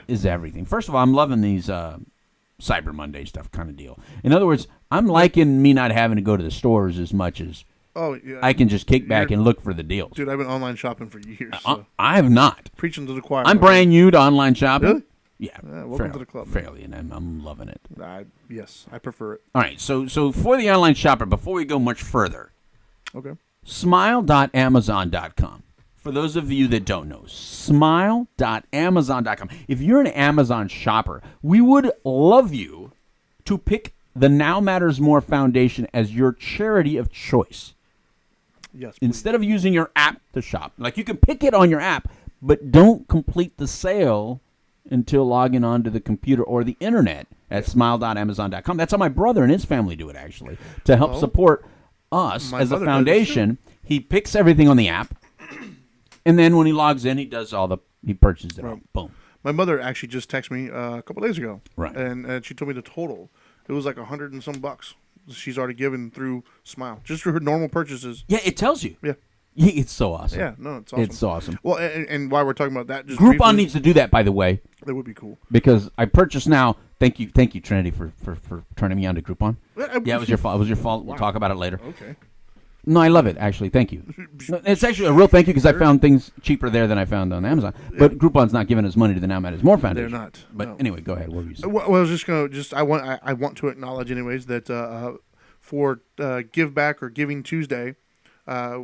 is everything. First of all, I'm loving these Cyber Monday stuff kind of deal. In other words, I'm liking me not having to go to the stores as much as I can just kick back and look for the deals. Dude, I've been online shopping for years. So. I have not. Preaching to the choir. I'm brand new to online shopping. Really? Yeah. Welcome to the club. Fairly, and I'm loving it. Yes, I prefer it. All right, so for the online shopper, before we go much further, smile.amazon.com. For those of you that don't know, smile.amazon.com. If you're an Amazon shopper, we would love you to pick the Now Matters More Foundation as your charity of choice. Yes. Please. Instead of using your app to shop. Like, you can pick it on your app, but don't complete the sale until logging on to the computer or the internet at smile.amazon.com. That's how my brother and his family do it, actually, to help support us as a foundation. He picks everything on the app. And then when he logs in, he purchases it all. Boom. My mother actually just texted me a couple days ago. Right. And she told me the total. It was like $100 and some bucks she's already given through Smile. Just for her normal purchases. Yeah, it tells you. Yeah. It's so awesome. Yeah, no, it's awesome. It's awesome. Well, and while we're talking about that, just Groupon briefly, needs to do that, by the way. That would be cool. Because I purchased now. Thank you, Trinity, for turning me on to Groupon. Yeah, it was your fault. It was your fault. We'll talk about it later. Okay. No, I love it, actually. Thank you. No, it's actually a real thank you because I found things cheaper there than I found on Amazon. But Groupon's not giving us money to the Now Matters More Foundation. They're not. But anyway, go ahead. What were you saying? Well, I was just going to I want to acknowledge anyways that for Give Back or Giving Tuesday,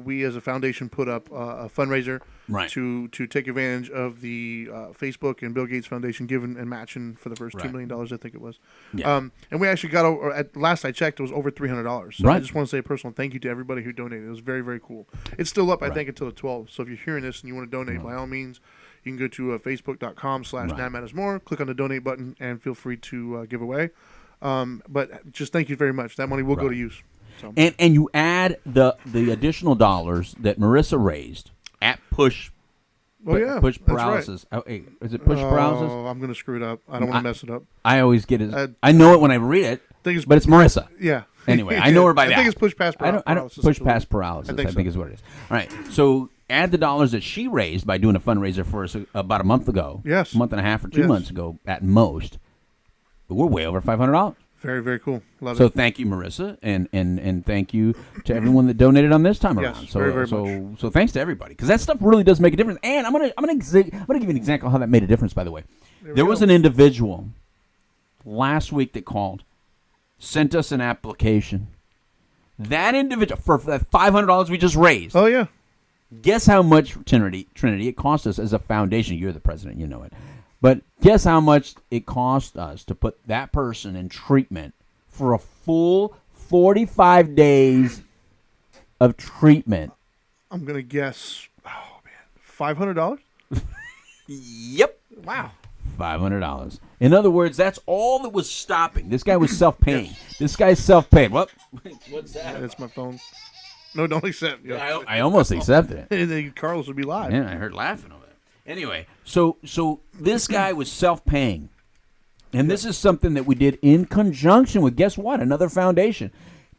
we as a foundation put up a fundraiser to take advantage of the Facebook and Bill Gates Foundation giving and matching for the first $2 million, I think it was. Yeah. And we actually got over, at last I checked, it was over $300. So I just want to say a personal thank you to everybody who donated. It was very, very cool. It's still up, I think, until the 12th. So if you're hearing this and you want to donate, by all means, you can go to facebook.com/NowMattersMore, click on the donate button, and feel free to give away. But just thank you very much. That money will go to use. So. And you add the additional dollars that Marissa raised at Push. Push paralysis. Right. Oh, hey, is it Push paralysis? Oh, I'm going to screw it up. I don't want to mess it up. I always get it. I know it when I read it, but it's Marissa. Yeah. Anyway, I know her by that. I think it's Push Past Paralysis. I don't Push Past Paralysis. I think is what it is. All right. So add the dollars that she raised by doing a fundraiser for us about a month ago. Yes. A month and a half or 2 months ago at most. We're way over $500. Very, very cool. Love it. So thank you, Marissa, and thank you to everyone that donated on this time around. Yes, So very much. So thanks to everybody, because that stuff really does make a difference. And I'm gonna give you an example of how that made a difference. By the way, there was an individual last week that called, sent us an application. That individual for that $500 we just raised. Oh yeah. Guess how much Trinity it cost us as a foundation. You're the president, you know it. But guess how much it cost us to put that person in treatment for a full 45 days of treatment? I'm going to guess, $500? Yep. Wow. $500. In other words, that's all that was stopping. This guy was self-paying. This guy's self-paid. What? What's that? Yeah, that's my phone. No, don't accept. Yeah. I almost accepted it. And then Carlos would be live. Yeah, I heard laughing over there. Anyway, so this guy was self-paying. And this is something that we did in conjunction with, guess what, another foundation.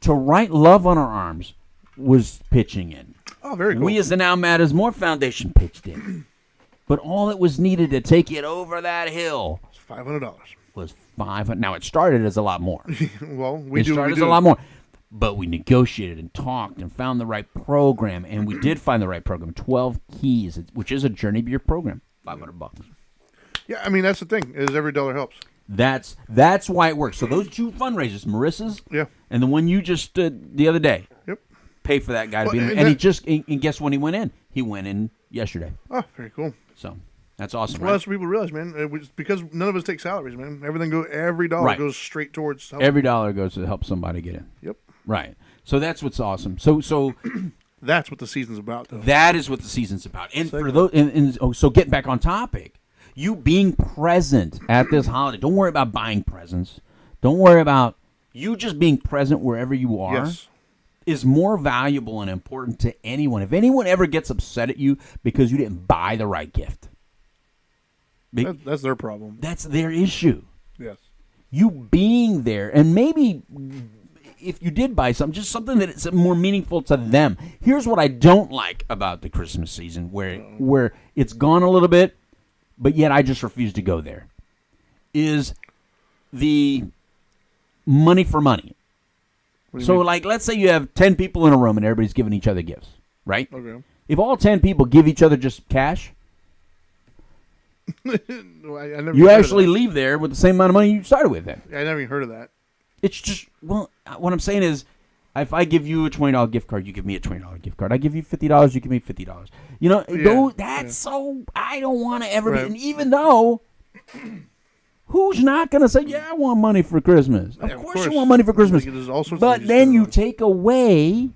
To Write Love on Our Arms was pitching in. Oh, very cool. We as the Now Matters More Foundation pitched in. But all that was needed to take it over that hill It's $500. was $500. Now, it started as a lot more. Well, It started as a lot more. But we negotiated and talked and found the right program, and we did find the right program. 12 Keys, which is a Journey to Your program. $500. Yeah, I mean that's the thing. Is every dollar helps. That's why it works. So those two fundraisers, Marissa's, and the one you just did the other day, pay for that guy to be in. And guess when he went in? He went in yesterday. Oh, very cool. So that's awesome. Well, that's what people realize, man. It was because none of us take salaries, man. Every dollar goes straight towards helping. Every dollar goes to help somebody get in. Yep. Right. So that's what's awesome. So that's what the season's about, though. That is what the season's about. And for those, so getting back on topic, you being present at this holiday. Don't worry about buying presents. Don't worry about you just being present wherever you are. Yes. Is more valuable and important to anyone. If anyone ever gets upset at you because you didn't buy the right gift, that's their problem. That's their issue. Yes. You being there, and maybe if you did buy something, just something that is more meaningful to them. Here's what I don't like about the Christmas season, where it's gone a little bit, but yet I just refuse to go there, is the money for money. So, like, let's say you have 10 people in a room and everybody's giving each other gifts, right? Okay. If all 10 people give each other just cash, you actually leave there with the same amount of money you started with then. I never even heard of that. It's just, well, what I'm saying is, if I give you a $20 gift card, you give me a $20 gift card. I give you $50, you give me $50. You know, so, I don't want to ever be, and even though... Who's not going to say, yeah, I want money for Christmas? Of course you want money for Christmas. But then you take away,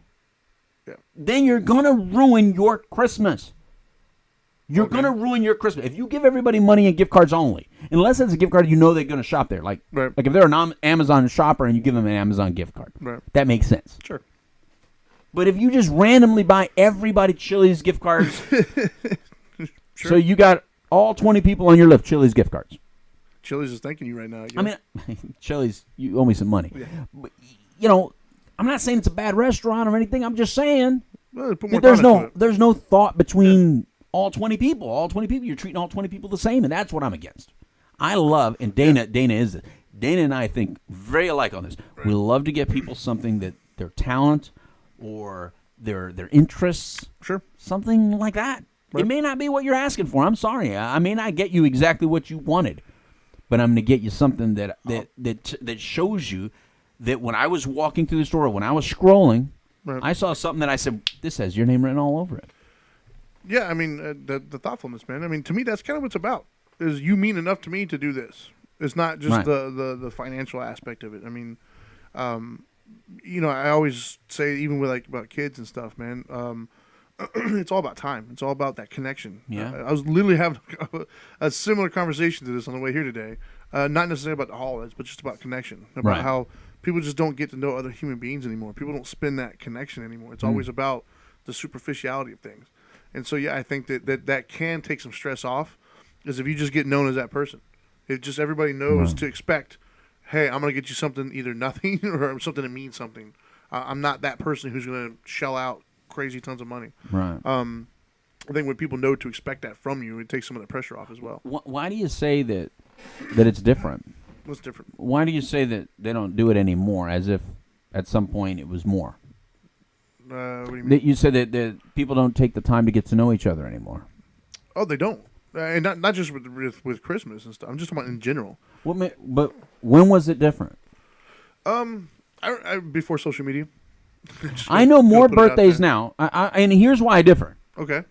then you're going to ruin your Christmas. You're going to ruin your Christmas. If you give everybody money and gift cards only, unless it's a gift card you know they're going to shop there. Like if they're an Amazon shopper and you give them an Amazon gift card. That makes sense. Sure. But if you just randomly buy everybody Chili's gift cards, so you got all 20 people on your list Chili's gift cards. Chili's is thanking you right now. I mean, Chili's, you owe me some money. Yeah. But, you know, I'm not saying it's a bad restaurant or anything. I'm just saying there's no thought between all 20 people. All 20 people, you're treating all 20 people the same, and that's what I'm against. I love, and Dana is it. Dana and I think very alike on this. Right. We love to get people something that their talent or their interests, something like that. Right. It may not be what you're asking for. I'm sorry. I may not get you exactly what you wanted. But I'm going to get you something that shows you that when I was walking through the store, when I was scrolling, I saw something that I said, this has your name written all over it. Yeah, I mean, the thoughtfulness, man. I mean, to me, that's kind of what it's about, is you mean enough to me to do this. It's not just the financial aspect of it. I mean, you know, I always say, even with about kids and stuff, man, it's all about time. It's all about that connection. Yeah. I was literally having a similar conversation to this on the way here today. Not necessarily about the holidays, but just about connection. About how people just don't get to know other human beings anymore. People don't spend that connection anymore. It's always about the superficiality of things. And so, yeah, I think that can take some stress off, is if you just get known as that person. If just everybody knows to expect, hey, I'm going to get you something, either nothing or something that means something. I'm not that person who's going to shell out crazy tons of money. Right. I think when people know to expect that from you, it takes some of the pressure off as well. Why do you say that it's different? What's different? Why do you say that they don't do it anymore, as if at some point it was more? What do you mean? That you said that people don't take the time to get to know each other anymore. Oh, they don't. And not just with Christmas and stuff. I'm just talking about in general. But when was it different? Before social media. I know more birthdays now. And here's why I differ. Okay.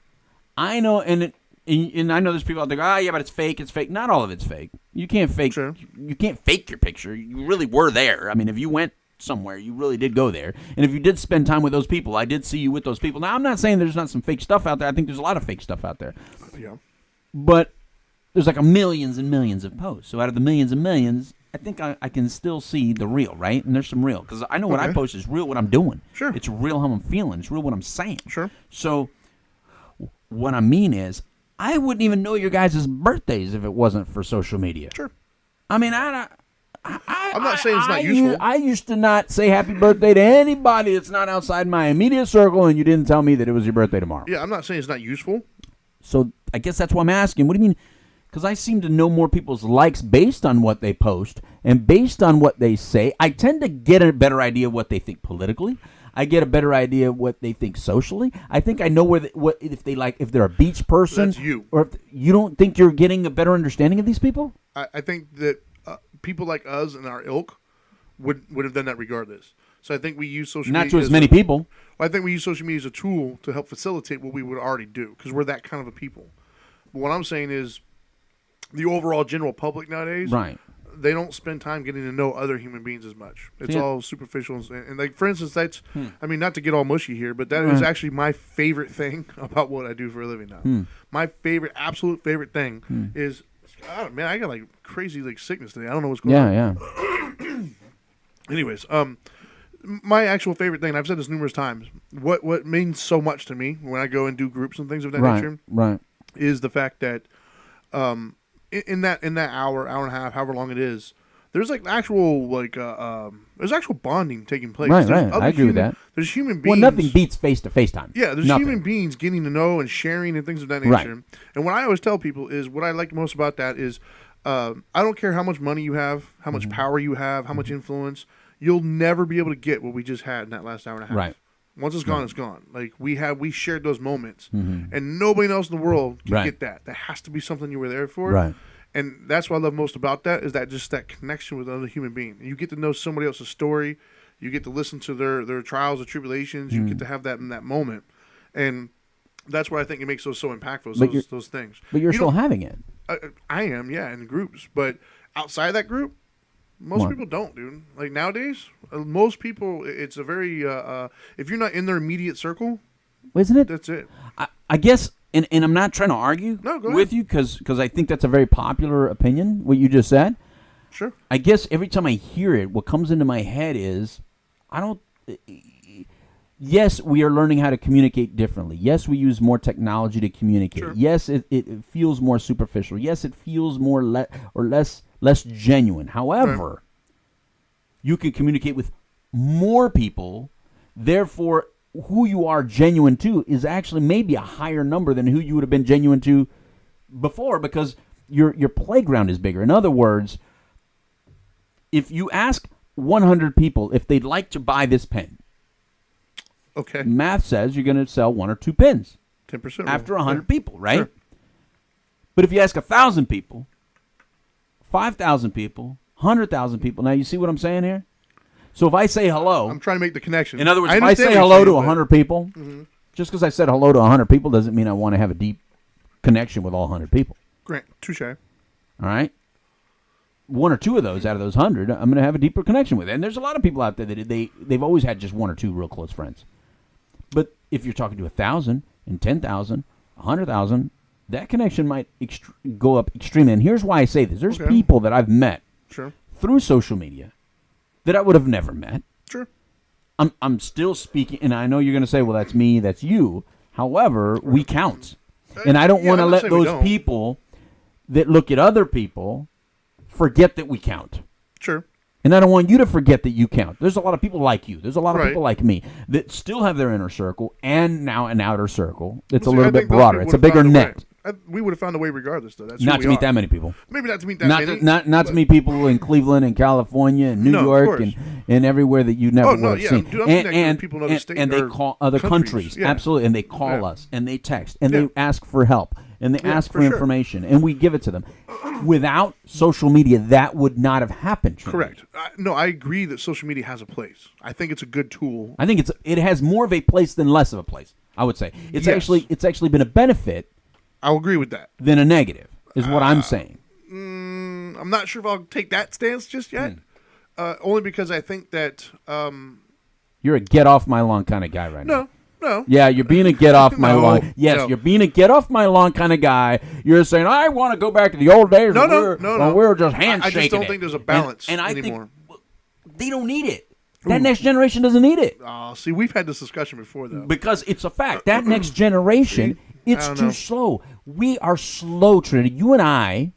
I know, and I know there's people out there go, yeah, but it's fake. It's fake. Not all of it's fake. You can't fake. Sure. You can't fake your picture. You really were there. I mean, if you went somewhere, you really did go there. And if you did spend time with those people, I did see you with those people. Now, I'm not saying there's not some fake stuff out there. I think there's a lot of fake stuff out there. Yeah. But there's like millions and millions of posts. So out of the millions and millions, I think I can still see the real, right? And there's some real. Because I know what I post is real what I'm doing. Sure. It's real how I'm feeling. It's real what I'm saying. Sure. So what I mean is, I wouldn't even know your guys' birthdays if it wasn't for social media. Sure. I mean, I'm not saying it's not useful. I used to not say happy birthday to anybody that's not outside my immediate circle, and you didn't tell me that it was your birthday tomorrow. Yeah, I'm not saying it's not useful. So I guess that's why I'm asking. What do you mean? Because I seem to know more people's likes based on what they post and based on what they say. I tend to get a better idea of what they think politically. I get a better idea of what they think socially. I think I know if they're a beach person. That's you. Or if you don't think you're getting a better understanding of these people? I think that people like us and our ilk would have done that regardless. So I think we use social media. Not to as many people. Well, I think we use social media as a tool to help facilitate what we would already do, because we're that kind of a people. But what I'm saying is, the overall general public nowadays, right? They don't spend time getting to know other human beings as much. It's all superficial. And like, for instance, that's, I mean, not to get all mushy here, but that is actually my favorite thing about what I do for a living now. My absolute favorite thing is, God, man, I got like crazy like sickness today. I don't know what's going on. Yeah. Anyways, my actual favorite thing, and I've said this numerous times, what means so much to me when I go and do groups and things of that nature, is the fact that in that hour and a half, however long it is, there's like actual there's actual bonding taking place. Right. I agree with that. There's human beings. Well, nothing beats face-to-face time. Yeah, there's human beings getting to know and sharing and things of that nature. Right. And what I always tell people is, what I like most about that is, I don't care how much money you have, how much power you have, how much influence, you'll never be able to get what we just had in that last hour and a half. Right. Once it's gone, it's gone. Like, we shared those moments, and nobody else in the world can get that. That has to be something you were there for. Right. And that's what I love most about that, is that just that connection with another human being. You get to know somebody else's story. You get to listen to their trials or tribulations. You get to have that in that moment. And that's why I think it makes those so impactful, those things. But you're still having it. I am, yeah, in groups. But outside of that group, most people don't, dude. Like, nowadays, most people, it's a very, if you're not in their immediate circle, isn't it? That's it. I guess, and I'm not trying to argue with you, because I think that's a very popular opinion, what you just said. Sure. I guess every time I hear it, what comes into my head is, yes, we are learning how to communicate differently. Yes, we use more technology to communicate. Sure. Yes, it feels more superficial. Yes, it feels more less genuine. However, you can communicate with more people. Therefore, who you are genuine to is actually maybe a higher number than who you would have been genuine to before, because your playground is bigger. In other words, if you ask 100 people if they'd like to buy this pen, okay, math says you're going to sell 1 or 2 pens. 10% after 100 people, right? Sure. But if you ask 1,000 people, 5,000 people, 100,000 people, now you see what I'm saying here? So if I say hello, I'm trying to make the connection. In other words, if I say hello to 100 people, just because I said hello to 100 people doesn't mean I want to have a deep connection with all 100 people. Grant, touche. All right? 1 or 2 of those out of those 100, I'm going to have a deeper connection with. And there's a lot of people out there that they've always had just 1 or 2 real close friends. But if you're talking to 1,000 and 10,000, 100,000, that connection might go up extremely. And here's why I say this. There's Okay. people that I've met Sure. through social media that I would have never met. Sure. I'm still speaking, and I know you're going to say, well, that's me, that's you. However, we count. And I don't want to let those people that look at other people forget that we count. Sure. And I don't want you to forget that you count. There's a lot of people like you. There's a lot of Right. people like me that still have their inner circle and now an outer circle. It's Well, a see, I little bit think those broader. people It's a would've bigger found net. way. We would have found a way regardless, though. That's Not who to we meet are. that many people. Maybe not to meet that Not many. not to meet people in Cleveland and California and New No, of York course. and everywhere that you never Oh, would no, have yeah. seen. Dude, I'm connected with people in other states and they or call other countries. Yeah. Absolutely. And they call Yeah. us and they text and Yeah. they ask for help and they ask for for sure. information and we give it to them. Without social media, that would not have happened. Trinity. Correct. No, I agree that social media has a place. I think it's a good tool. I think it has more of a place than less of a place. I would say it's Yes. actually been a benefit I'll agree with that. than a negative. Is what I'm saying. I'm not sure if I'll take that stance just yet. Only because I think that You're a get off my lawn kind of guy right now. no. Yeah, you're being a get off my No, lawn. Yes, no. you're being a get off my lawn kind of guy. You're saying I want to go back to the old days. No, when no, we were, no, when no. we were just I handshaking. just don't it. think there's a balance and I anymore. think they don't need it. That next generation doesn't need it See, we've had this discussion before, though. because it's a fact. That next generation, it's don't too know. slow. We are slow, Trinity. You and I.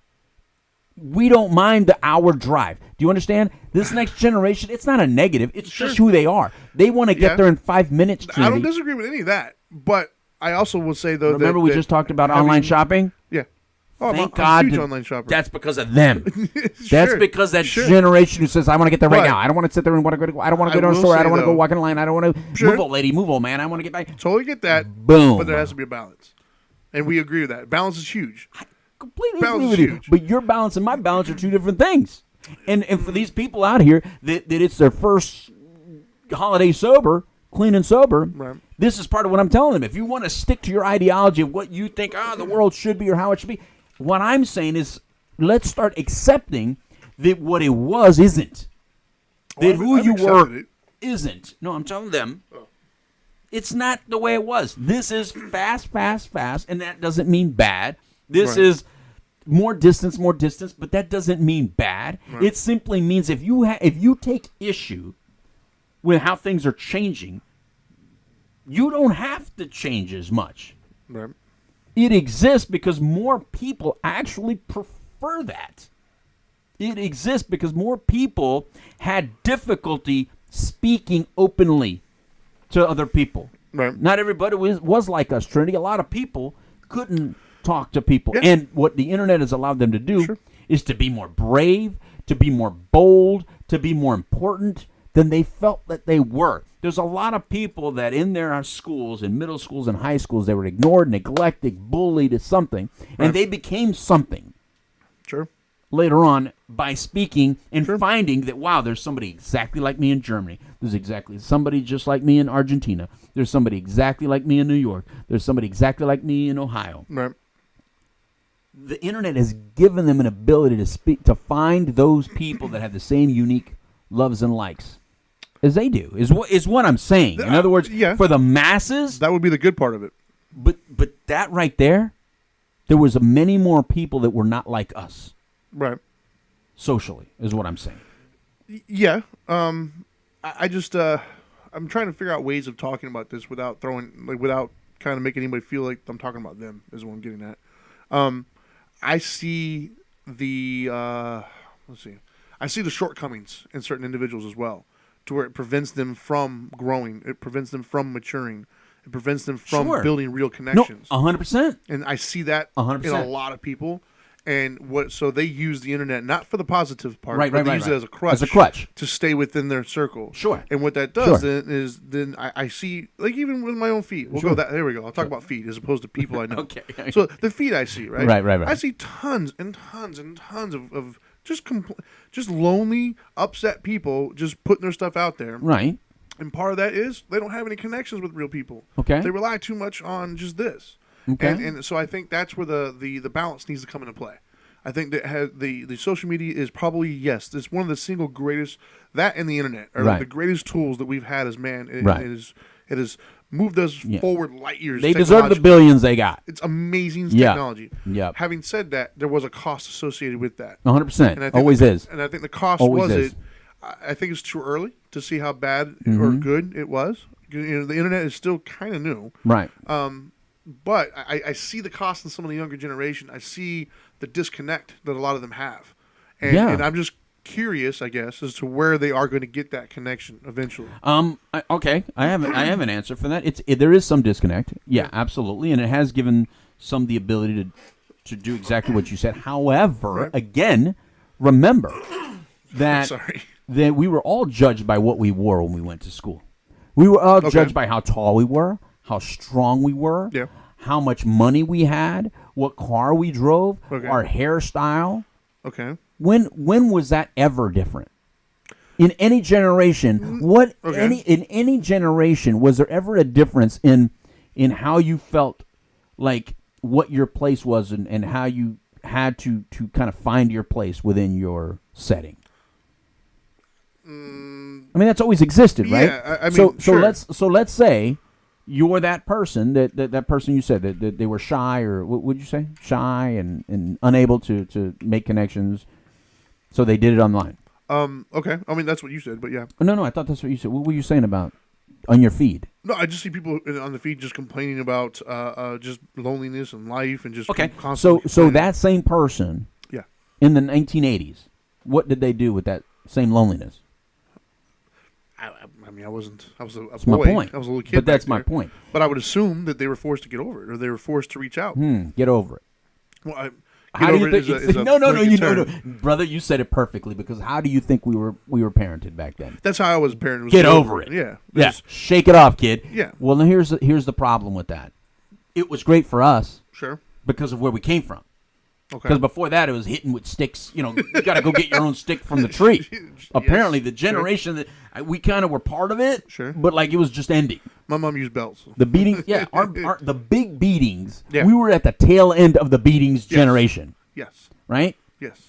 We don't mind the hour drive. Do you understand? This next generation, it's not a negative. It's just who they are. They want to get Yeah. there in 5 minutes, Trinity. I don't disagree with any of that, but I also will say though Remember that we just talked about online shopping? Yeah. Oh, Thank I'm God a huge that- online shopper. That's because of them. That's Sure, because that sure. generation who says, I want to get there right But- now. I don't want to sit there and want to go. I don't want to go to a will store. I say, don't want to go though- walk in line. I don't want to Sure. move, old lady, move, old man. I want to get back. Totally get that. Boom. But there has to be a balance, and we agree with that. Balance is huge. Completely Balance agree is with you. huge. But your balance and my balance are two different things. And for these people out here that it's their first holiday sober, clean and sober, Right. this is part of what I'm telling them. If you want to stick to your ideology of what you think the world should be or how it should be, what I'm saying is let's start accepting that what it was isn't. That who I've you were accepted it. isn't. No, I'm telling them. It's not the way it was. This is fast, and that doesn't mean bad. This Right. is more distance, but that doesn't mean bad. Right. It simply means if you take issue with how things are changing, you don't have to change as much. Right. It exists because more people actually prefer that. It exists because more people had difficulty speaking openly to other people. Right. Not everybody was like us, Trinity. A lot of people couldn't talk to people. Yeah. And what the internet has allowed them to do Sure. is to be more brave, to be more bold, to be more important than they felt that they were. There's a lot of people that in their schools, in middle schools and high schools, they were ignored, neglected, bullied, something, and they became something Sure. later on by speaking and finding that, wow, there's somebody exactly like me in Germany. There's exactly somebody just like me in Argentina. There's somebody exactly like me in New York. There's somebody exactly like me in Ohio. Right. The internet has given them an ability to speak, to find those people that have the same unique loves and likes as they do, is what I'm saying. In other words, yeah. for the masses, That would be the good part of it. but that right there, there was many more people that were not like us Right. socially, is what I'm saying. Yeah. I just I'm trying to figure out ways of talking about this without without kind of making anybody feel like I'm talking about them. Is what I'm getting at. I see the I see the shortcomings in certain individuals as well, to where it prevents them from growing. It prevents them from maturing. It prevents them from Sure. building real No, connections. 100%. And I see that 100%. in a lot of people. And so they use the internet not for the positive part, Right, but right, they right, use right. it as a crutch. As a crutch. To stay within their circle. Sure. And what that does Sure. then I see, like even with my own feet. We'll Sure. go that. There we go. I'll talk about feet as opposed to people I know. Okay. So the feet I see, right? Right. I see tons and tons and tons of just just lonely, upset people just putting their stuff out there. Right. And part of that is they don't have any connections with real people. Okay. They rely too much on just this. Okay. And so I think that's where the balance needs to come into play. I think that the social media is probably, yes, it's one of the single greatest, that and the internet are Right. the greatest tools that we've had as man. Right. It has moved us forward light years. They deserve the billions they got. It's amazing technology. Yeah. Having said that, there was a cost associated with that. 100%. Always is. And I think the cost I think it's too early to see how bad or good it was. The internet is still kind of new. Right. But I see the cost in some of the younger generation. I see the disconnect that a lot of them have. And I'm just curious, I guess, as to where they are going to get that connection eventually. Okay, I have an answer for that. There is some disconnect. Yeah, absolutely, and it has given some the ability to do exactly what you said. However, again, remember that that we were all judged by what we wore when we went to school. We were all judged by how tall we were, how strong we were, how much money we had, what car we drove, our hairstyle. Okay. When was that ever different? In any generation, in any generation was there ever a difference in how you felt like what your place was and how you had to kind of find your place within your setting? I mean, that's always existed, right? Yeah, I mean, so let's say you're that person that person you said that they were shy, or what would you say? Shy and unable to make connections. So they did it online. Okay. I mean, that's what you said, but yeah. No, I thought that's what you said. What were you saying about on your feed? No, I just see people on the feed just complaining about just loneliness and life and just constantly. So that same person, in the 1980s, what did they do with that same loneliness? I mean, I was a that's boy. My point. I was a little kid. But that's my point. But I would assume that they were forced to get over it, or they were forced to reach out. Get over it. Well, how do you think? No, brother, you said it perfectly. Because how do you think we were parented back then? That's how I was parented. Get over it. Yeah. Shake it off, kid. Yeah. Well, now here's the problem with that. It was great for us. Sure. Because of where we came from. Okay. Because before that, it was hitting with sticks. You got to go get your own stick from the tree. Apparently, the generation that we kind of were part of it. Sure. But like it was just ending. My mom used belts. The beatings, the big beatings. Yeah. We were at the tail end of the beatings generation. Yes. Right. Yes.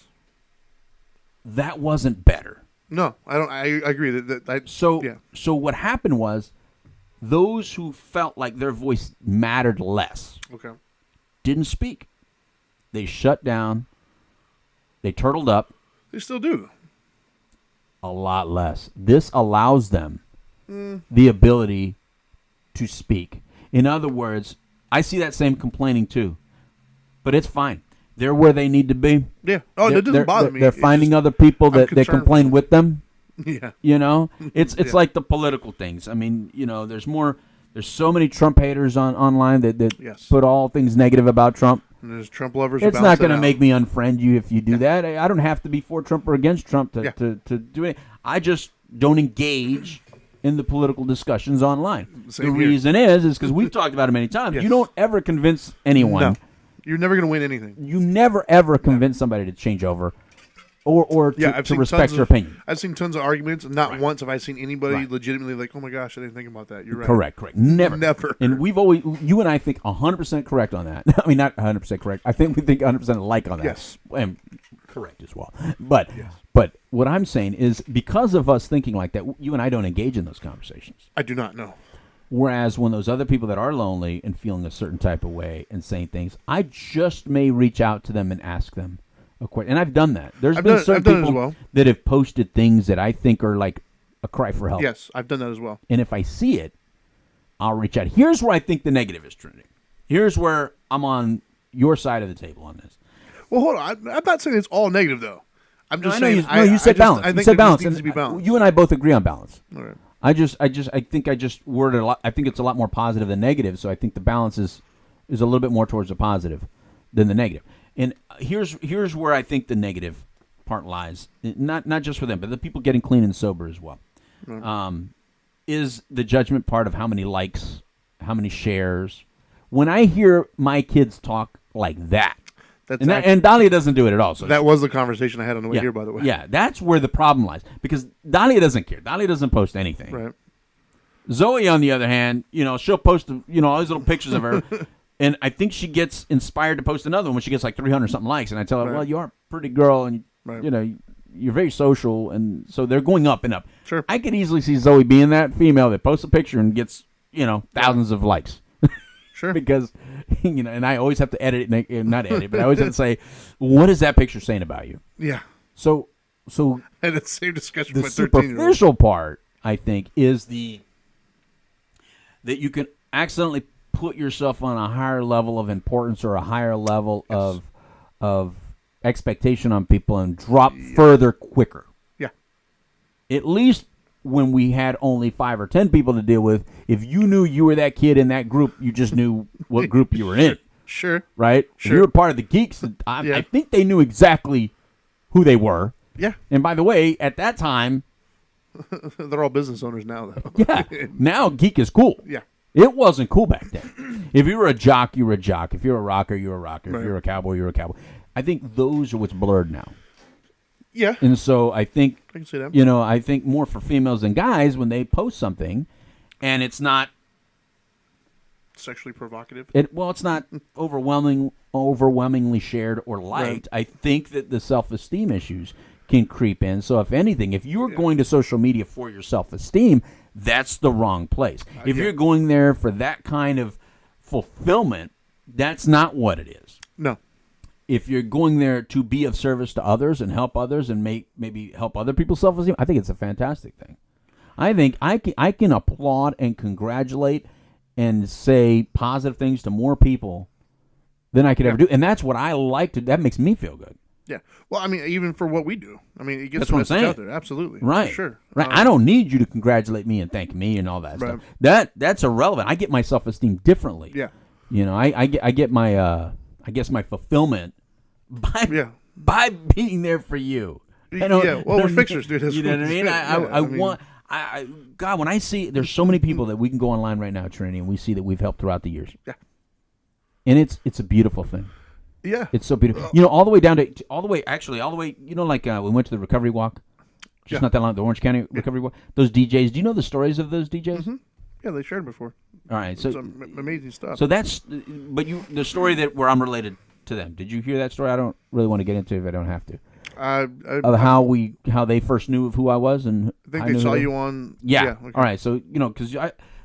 That wasn't better. No, I don't. I agree So what happened was, those who felt like their voice mattered less, didn't speak. They shut down. They turtled up. They still do. A lot less. This allows them the ability to speak. In other words, I see that same complaining too, but it's fine. They're where they need to be. Yeah. Oh, that doesn't bother me. They're finding other people that they complain with them. Yeah. It's like the political things. I mean, there's so many Trump haters online that put all things negative about Trump. And there's Trump lovers. It's not going to make me unfriend you if you do that. I don't have to be for Trump or against Trump to do it. I just don't engage in the political discussions online. The reason is because we've talked about it many times. Yes. You don't ever convince anyone. No. You're never going to win anything. You never, ever convince somebody to change over or to respect your opinion. I've seen tons of arguments, and not once have I seen anybody legitimately like, oh my gosh, I didn't think about that. You're right. Correct. Never. And you and I think 100% correct on that. I mean, not 100% correct. I think we think 100% alike on that. Yes. And correct as well. But what I'm saying is, because of us thinking like that, you and I don't engage in those conversations. I do not know. Whereas when those other people that are lonely and feeling a certain type of way and saying things, I just may reach out to them and ask them a question. And I've done that. There's been certain people that have posted things that I think are like a cry for help. Yes, I've done that as well. And if I see it, I'll reach out. Here's where I think the negative is, Trinity. Here's where I'm on your side of the table on this. Well, hold on. I'm not saying it's all negative, though. I'm just saying. You said balance. I think you said balance. Needs to be balanced. You and I both agree on balance. All right. I think I just worded a lot. I think it's a lot more positive than negative. So I think the balance is a little bit more towards the positive than the negative. And here's where I think the negative part lies. Not just for them, but the people getting clean and sober as well. Mm-hmm. Is the judgment part of how many likes, how many shares. When I hear my kids talk like that, and Dahlia doesn't do it at all. So that was the conversation I had on the way here, by the way. Yeah, that's where the problem lies. Because Dahlia doesn't care. Dahlia doesn't post anything. Right. Zoe, on the other hand, she'll post, all these little pictures of her. And I think she gets inspired to post another one when she gets like 300-something likes. And I tell her, well, you are a pretty girl, and, you're very social. And so they're going up and up. Sure. I could easily see Zoe being that female that posts a picture and gets, thousands of likes. Sure. Because, and I always have to edit it, not edit, but I always have to say, what is that picture saying about you? Yeah. So I had the same discussion the with my 13-year-old. superficial part, I think, is that you can accidentally put yourself on a higher level of importance or a higher level of expectation on people and drop further quicker. Yeah. At least when we had only 5 or 10 people to deal with, if you knew you were that kid in that group, you just knew what group you were in. Sure. Right? Sure. If you were part of the geeks, I think they knew exactly who they were. Yeah. And by the way, at that time... They're all business owners now, though. Yeah. Now geek is cool. Yeah. It wasn't cool back then. If you were a jock, you were a jock. If you're a rocker, you're a rocker. Right. If you're a cowboy, you're a cowboy. I think those are what's blurred now. Yeah. And so I think, I can see that. I think more for females than guys when they post something and it's not sexually provocative. It's not overwhelmingly shared or liked. Right. I think that the self-esteem issues can creep in. So if anything, if you're going to social media for your self-esteem, that's the wrong place. If you're going there for that kind of fulfillment, that's not what it is. No. If you're going there to be of service to others and help others and maybe help other people's self-esteem, I think it's a fantastic thing. I think I can applaud and congratulate and say positive things to more people than I could ever do. And that's what I like to. That makes me feel good. Yeah. Well, I mean, even for what we do. I mean, it gets That's the what I'm message out saying. there. Absolutely. Right. Sure. Right. I don't need you to congratulate me and thank me and all that Right. stuff. That's irrelevant. I get my self-esteem differently. Yeah. I get my I guess my fulfillment by being there for you. Well, we're fixers, dude. That's You know what I mean? want. God, when I see, there's so many people that we can go online right now, Trinity, and we see that we've helped throughout the years. Yeah. And it's a beautiful thing. Yeah. It's so beautiful. All the way down to, all the way, like we went to the recovery walk, just not that long, the Orange County recovery walk. Those DJs, do you know the stories of those DJs? Mm-hmm. Yeah, they shared before. All right. So some amazing stuff. So that's, the story where I'm related to them. Did you hear that story? I don't really want to get into it if I don't have to. Of how they first knew of who I was, and I think they saw you on. Yeah. Okay. All right. So because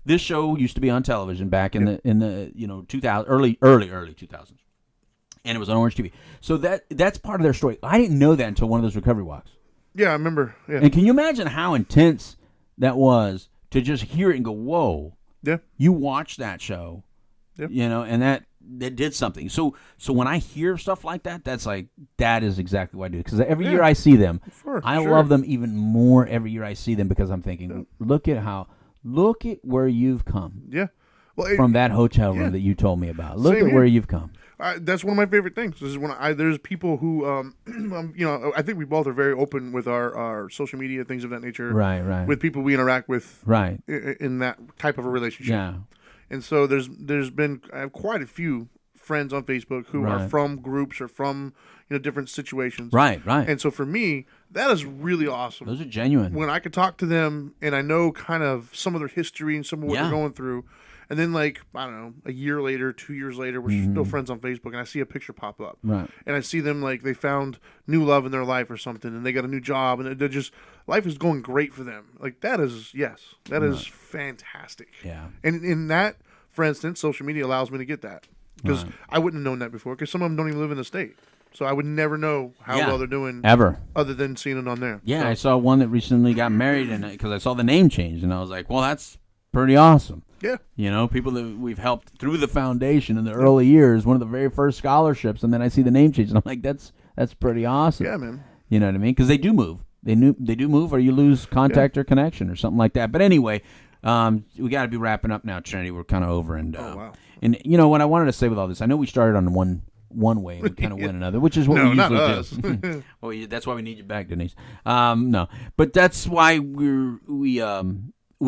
this show used to be on television back in the 2000 early 2000s, and it was on Orange TV. So that's part of their story. I didn't know that until one of those recovery walks. Yeah, I remember. Yeah. And can you imagine how intense that was to just hear it and go, "Whoa!" Yeah. You watched that show. Yep. And that did something. So when I hear stuff like that, that is exactly what I do. Because every year I see them, I love them even more every year I see them because I'm thinking, look at where you've come. Yeah. Well, from that hotel room that you told me about. Look at where you've come. That's one of my favorite things. This is when there's people who, I think we both are very open with our social media, things of that nature. Right. With people we interact with. Right. In that type of a relationship. Yeah. And so I have quite a few friends on Facebook who are from groups or from different situations. Right. And so for me, that is really awesome. Those are genuine. When I could talk to them and I know kind of some of their history and some of what they're going through. And then a year later, 2 years later, we're still friends on Facebook, and I see a picture pop up. Right. And I see them they found new love in their life or something, and they got a new job, and they're just, life is going great for them. That is fantastic. Yeah. And in that, for instance, social media allows me to get that. Because I wouldn't have known that before, because some of them don't even live in the state. So I would never know how well they're doing. Ever. Other than seeing it on there. Yeah, so. I saw one that recently got married, and because I saw the name change, and I was like, well, that's pretty awesome. Yeah. People that we've helped through the foundation in the early years, one of the very first scholarships, and then I see the name change, and I'm like, that's pretty awesome. Yeah, man. You know what I mean? Because they do move. They do move, or you lose contact or connection or something like that. But anyway, we got to be wrapping up now, Trinity. We're kind of over. And, wow. And what I wanted to say with all this, I know we started on one way and we kind of went another, which is what we usually do. Well, that's why we need you back, Denise. No, but that's why we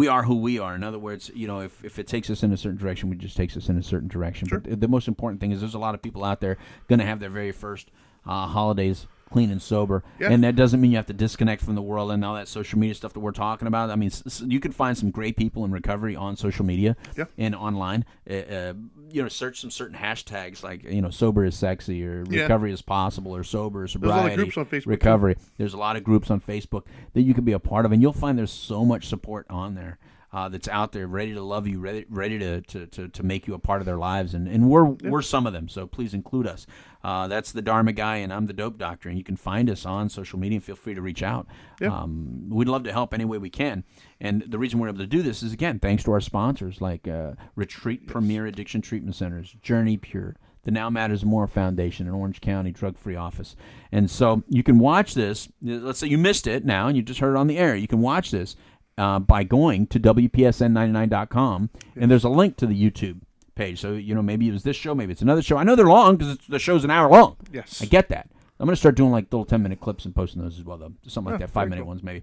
are who we are. In other words, if it takes us in a certain direction, it just takes us in a certain direction. Sure. But the most important thing is there's a lot of people out there going to have their very first holidays clean and sober. Yeah. And that doesn't mean you have to disconnect from the world and all that social media stuff that we're talking about. I mean, you can find some great people in recovery on social media and online. Search some certain hashtags like, sober is sexy or recovery is possible or sober, sobriety. There's a lot of groups on Facebook. Recovery. Too. There's a lot of groups on Facebook that you can be a part of, and you'll find there's so much support on there. that's out there, ready to love you, ready to make you a part of their lives, and we're some of them. So please include us. That's the Dharma guy, and I'm the Dope Doctor, and you can find us on social media. Feel free to reach out. Yeah. We'd love to help any way we can. And the reason we're able to do this is, again, thanks to our sponsors like Retreat Premier Addiction Treatment Centers, Journey Pure, the Now Matters More Foundation, and Orange County Drug-Free Office. And so you can watch this. Let's say you missed it now, and you just heard it on the air. You can watch this by going to WPSN99.com, and there's a link to the YouTube page. So, maybe it was this show, maybe it's another show. I know they're long because the show's an hour long. Yes. I get that. I'm going to start doing like little 10-minute clips and posting those as well, though. Something like that, 5-minute ones maybe.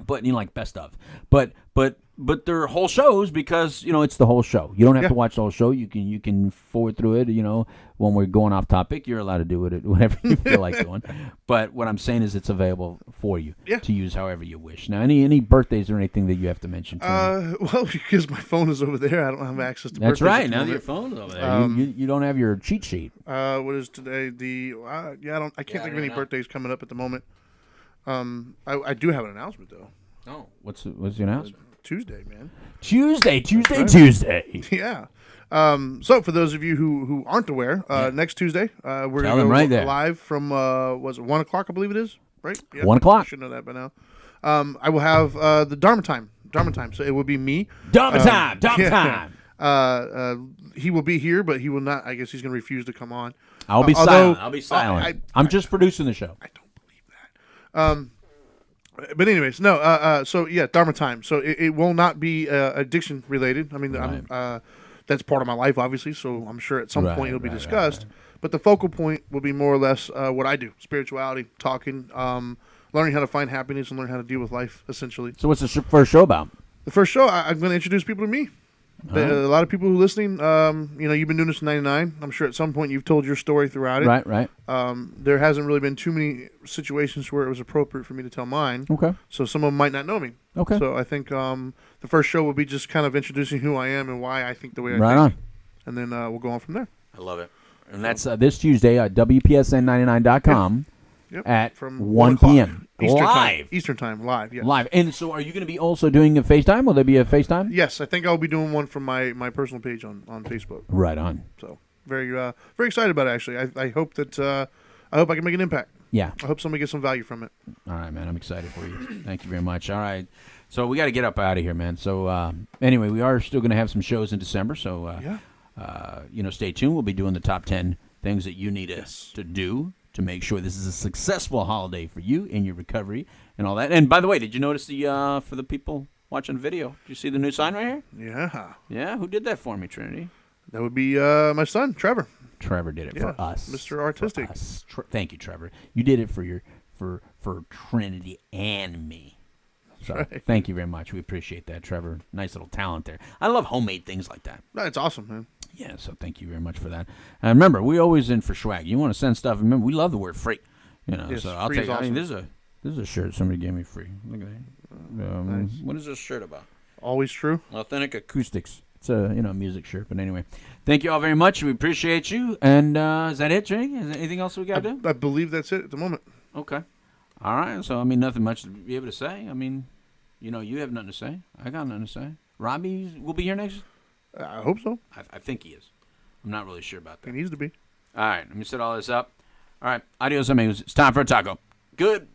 But, like best of. But they're whole shows because, it's the whole show. You don't have to watch the whole show. You can forward through it, when we're going off topic. You're allowed to do it whatever you feel like doing. But what I'm saying is it's available for you to use however you wish. Now, any birthdays or anything that you have to mention? Well, because my phone is over there, I don't have access to birthdays. That's right. Now that your phone's over there, you don't have your cheat sheet. What is today? I can't think of any birthdays coming up at the moment. I do have an announcement though. Oh, what's the announcement? Tuesday, man. Tuesday. Yeah. So for those of you who aren't aware, next Tuesday we're going to go right there. live from was it 1 o'clock? I believe it is. Right. Yeah, 1 o'clock. I should know that by now. I will have the Dharma time. So it will be me. Dharma time. He will be here, but he will not. I guess he's going to refuse to come on. I'll be silent. I'm just producing the show. I don't believe that. But anyways, no. So yeah, Dharma time. So it will not be addiction related. I mean, Right. that's part of my life, obviously. So I'm sure at some point it'll be discussed. But the focal point will be more or less what I do: spirituality, talking, learning how to find happiness, and learn how to deal with life. Essentially. So what's the first show about? The first show, I'm going to introduce people to me. A lot of people who are listening, you've been doing this in 99. I'm sure at some point you've told your story throughout it. Right. There hasn't really been too many situations where it was appropriate for me to tell mine. Okay. So some of them might not know me. Okay. So I think the first show will be just kind of introducing who I am and why I think the way I think. Right on. And then we'll go on from there. I love it. And that's this Tuesday at WPSN99.com at From 1 p.m. Eastern time, live, yes. Live. And so are you going to be also doing a FaceTime? Will there be a FaceTime? Yes, I think I'll be doing one from my personal page on Facebook. Right on. So very excited about it, actually. I hope that I hope I can make an impact. Yeah. I hope somebody gets some value from it. All right, man. I'm excited for you. Thank you very much. All right. So we got to get up out of here, man. So anyway, we are still going to have some shows in December. So, stay tuned. We'll be doing the top 10 things that you need to do to make sure this is a successful holiday for you in your recovery and all that. And by the way, did you notice for the people watching the video, did you see the new sign right here? Yeah. Yeah? Who did that for me, Trinity? That would be my son, Trevor. Trevor did it for us. Mr. Artistic. Thank you, Trevor. You did it for Trinity and me. So right. Thank you very much. We appreciate that, Trevor. Nice little talent there. I love homemade things like that. That's awesome, man. Yeah, so thank you very much for that. And remember, we're always in for swag. You want to send stuff, remember, we love the word free. Yes, so I'll free tell is you, awesome. this is a shirt somebody gave me free. Look at that. Nice. What is this shirt about? Always true. Authentic Acoustics. It's a music shirt. But anyway, thank you all very much. We appreciate you. And is that it, Jay? Is there anything else we got to do? I believe that's it at the moment. Okay. All right. So, nothing much to be able to say. You have nothing to say. I got nothing to say. Robbie will be here next? I hope so. I think he is. I'm not really sure about that. He needs to be. All right. Let me set all this up. All right. Adios, amigos. It's time for a taco. Good.